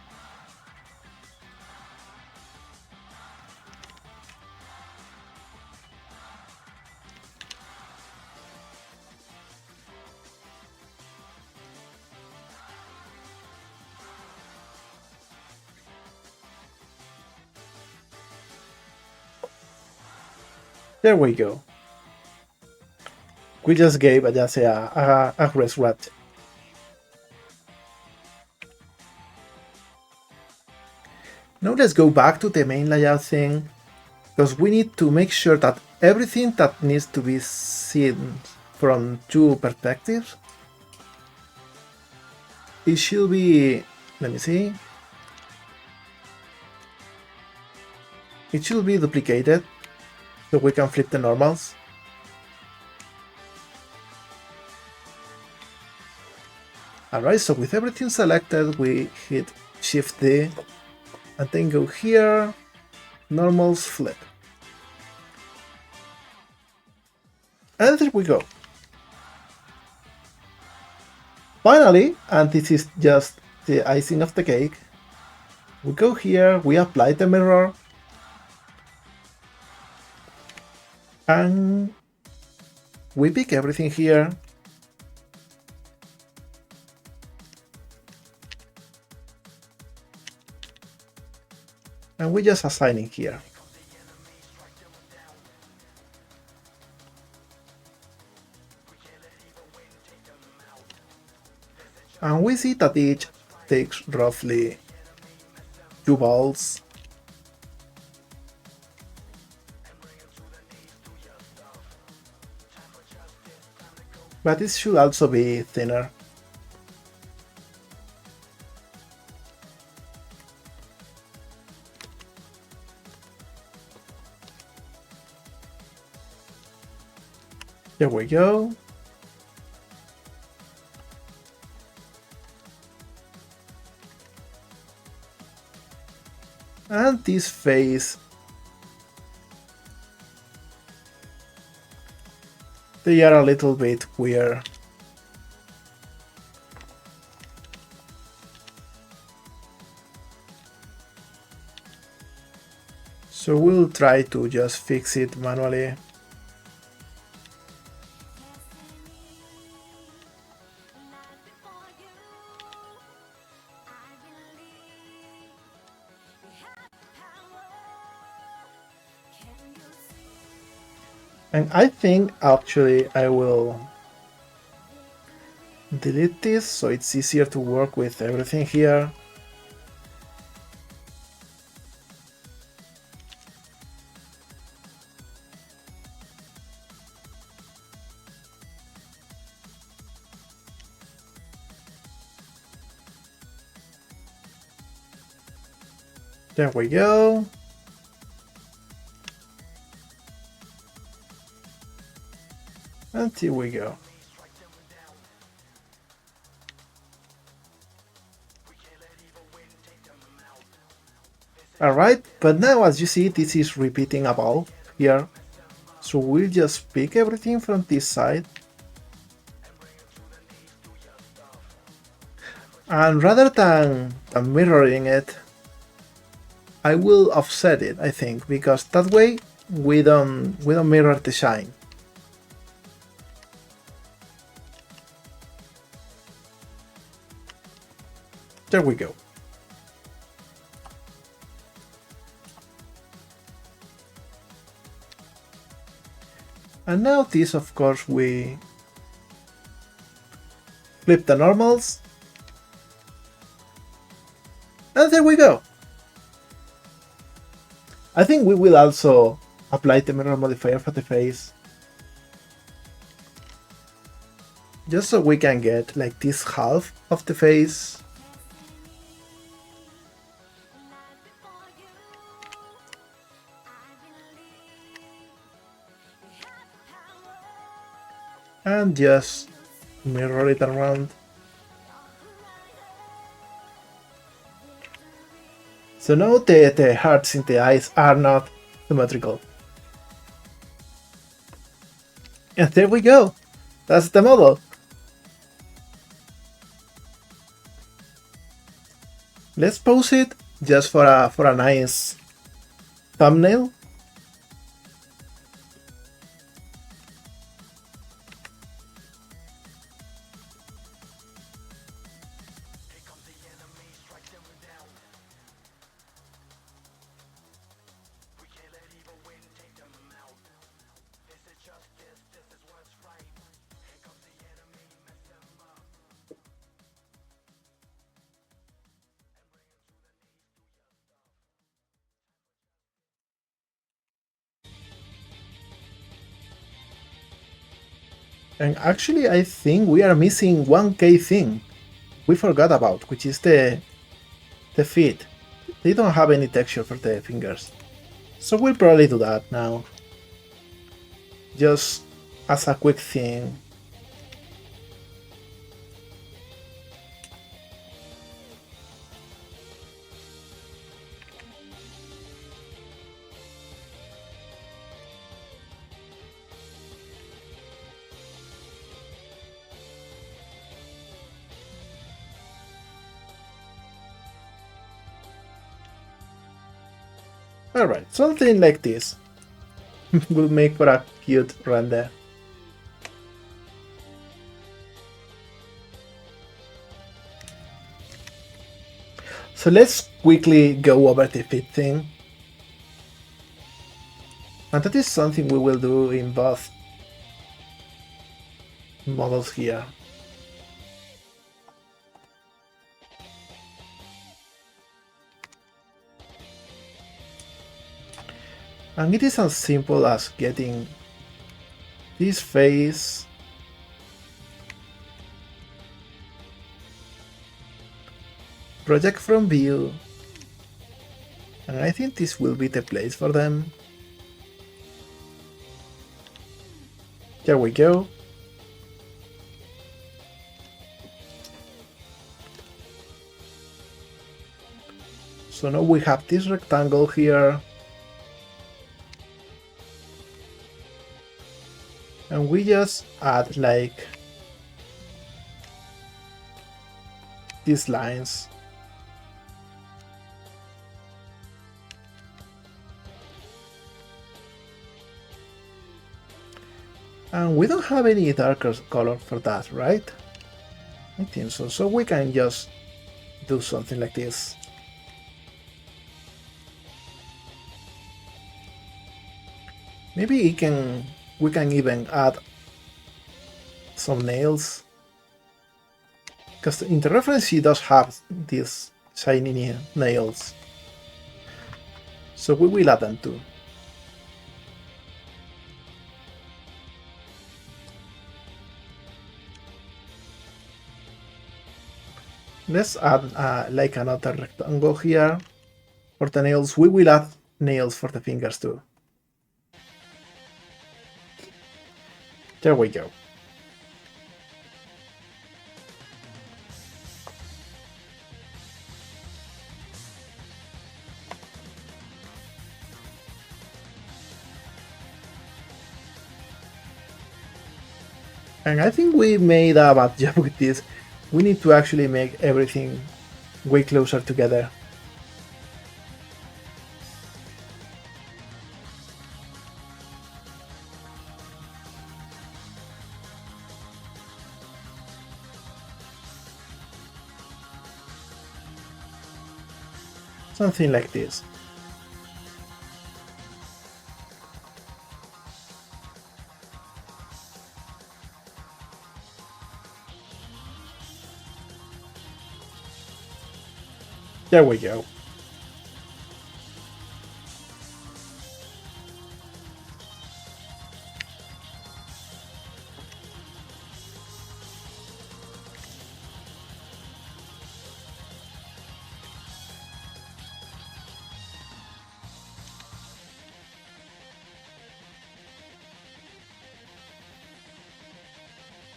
There we go. We just gave Ayase a rest rat. Now let's go back to the main layout thing, because we need to make sure that everything that needs to be seen from two perspectives, it should be, let me see, it should be duplicated so we can flip the normals. Alright, so with everything selected, we hit Shift D and then go here, normals, flip. And there we go. Finally, and this is just the icing of the cake, we go here, we apply the mirror, and we pick everything here. And we just assign it here. And we see that each takes roughly 2 balls. But it should also be thinner. There we go. And this face, they are a little bit weird. So we'll try to just fix it manually. And I think actually I will delete this so it's easier to work with everything here. There we go. And here we go. Alright, but now as you see, this is repeating a ball here. So we'll just pick everything from this side. And rather than mirroring it, I will offset it, I think, because that way we don't mirror the shine. There we go. And now this, of course, we flip the normals. And there we go. I think we will also apply the mirror modifier for the face. Just so we can get like this half of the face. And just mirror it around. So now the hearts in the eyes are not symmetrical. And there we go. That's the model. Let's pose it just for a nice thumbnail. And actually, I think we are missing one key thing we forgot about, which is the feet. They don't have any texture for the fingers. So we'll probably do that now. Just as a quick thing. Alright, something like this will make for a cute render. So let's quickly go over the fit thing. And that is something we will do in both models here. And it is as simple as getting this face project from view, and I think this will be the place for them. There we go. So now we have this rectangle here. And we just add like these lines. And we don't have any darker color for that, right? I think so. So we can just do something like this. Maybe we can even add some nails, because in the reference she does have these shiny nails, so we will add them too. Let's add like another rectangle here for the nails. We will add nails for the fingers too. There we go. And I think we made a bad job with this. we need to actually make everything way closer together. Something like this. There we go.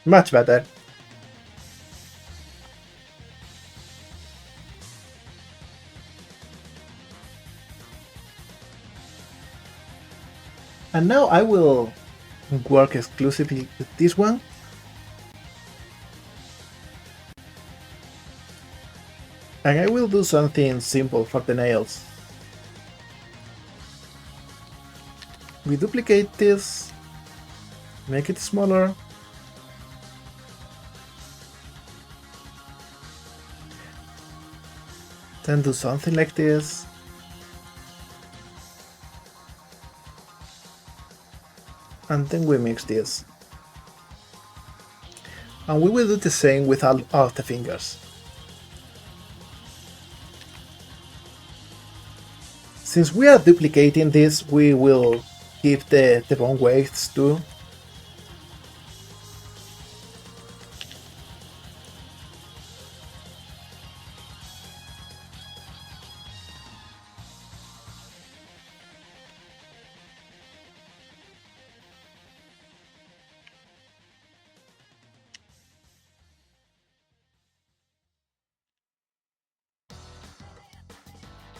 Much better. And now I will work exclusively with this one. And I will do something simple for the nails. We duplicate this, make it smaller. Then do something like this. And then we mix this. And we will do the same with all of the fingers. Since we are duplicating this, we will keep the bone weights too.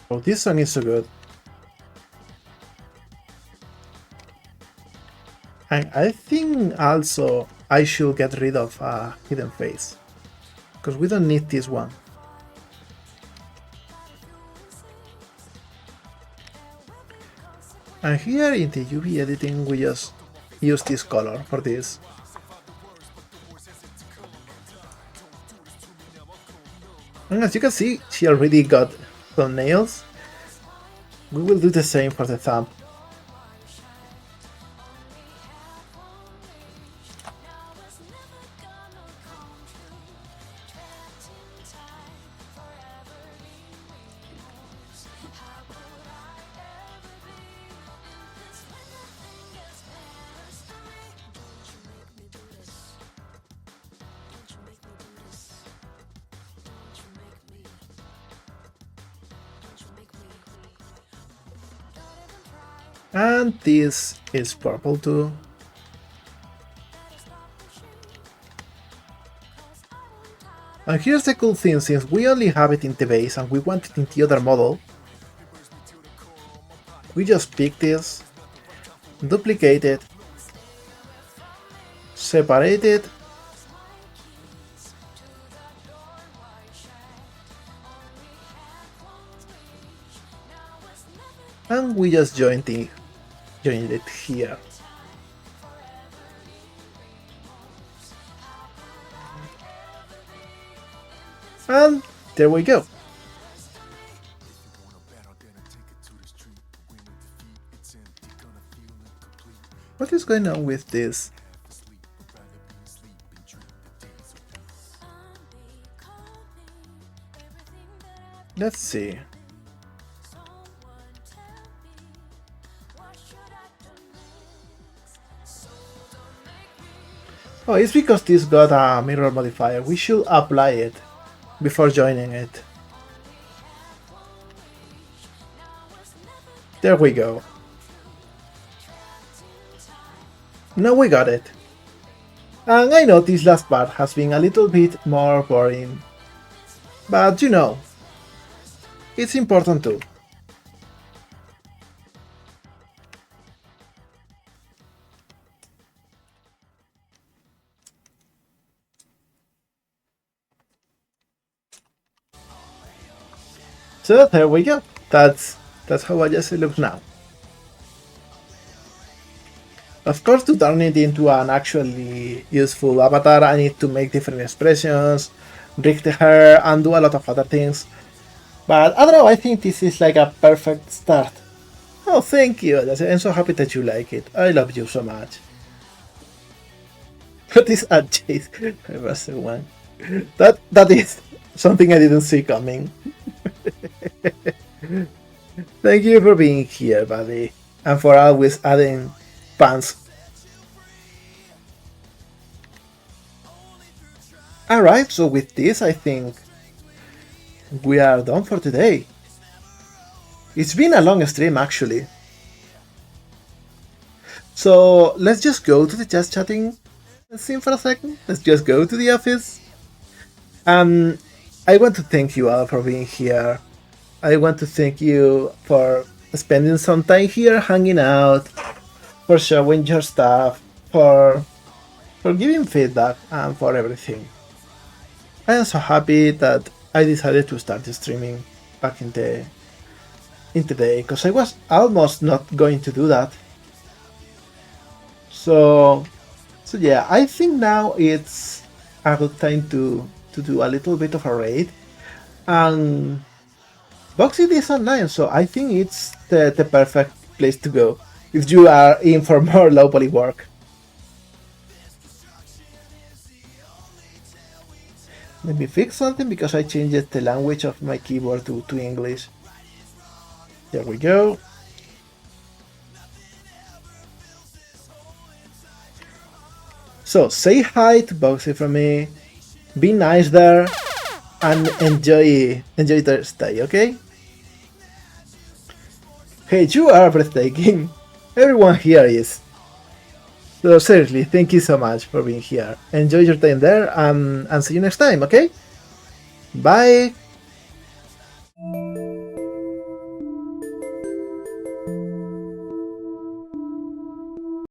Oh, this song is so good. And I think also I should get rid of a hidden face, because we don't need this one. And here in the UV editing we just use this color for this. And as you can see, she already got some nails. We will do the same for the thumb. And this is purple too. And here's the cool thing, since we only have it in the base and we want it in the other model, we just pick this, duplicate it, separate it, and we just join it here. And there we go. What is going on with this? Let's see. Oh, it's because this got a mirror modifier. We should apply it before joining it. There we go. Now we got it. And I know this last part has been a little bit more boring. But you know, it's important too. So there we go. That's how Ayase looks now. Of course, to turn it into an actually useful avatar, I need to make different expressions, rig the hair, and do a lot of other things. But I don't know, I think this is like a perfect start. Oh, thank you. I'm so happy that you like it. I love you so much. What is a chase? I was the one. That is something I didn't see coming. Thank you for being here, buddy, and for always adding pants. Alright, so with this, I think we are done for today. It's been a long stream, actually. So let's just go to the just chatting scene for a second. Let's just go to the office. I want to thank you all for being here. I want to thank you for spending some time here hanging out, for showing your stuff, for giving feedback, and for everything. I am so happy that I decided to start streaming back in the day, because I was almost not going to do that. So yeah, I think now it's a good time to do a little bit of a raid. And Boxit is online, so I think it's the perfect place to go if you are in for more low poly work. Let me fix something because I changed the language of my keyboard to English. There we go. So say hi to Boxy from me, be nice there, and enjoy their stay, okay? Hey, you are breathtaking. Everyone here is. So seriously, thank you so much for being here. Enjoy your time there, and see you next time, okay? Bye!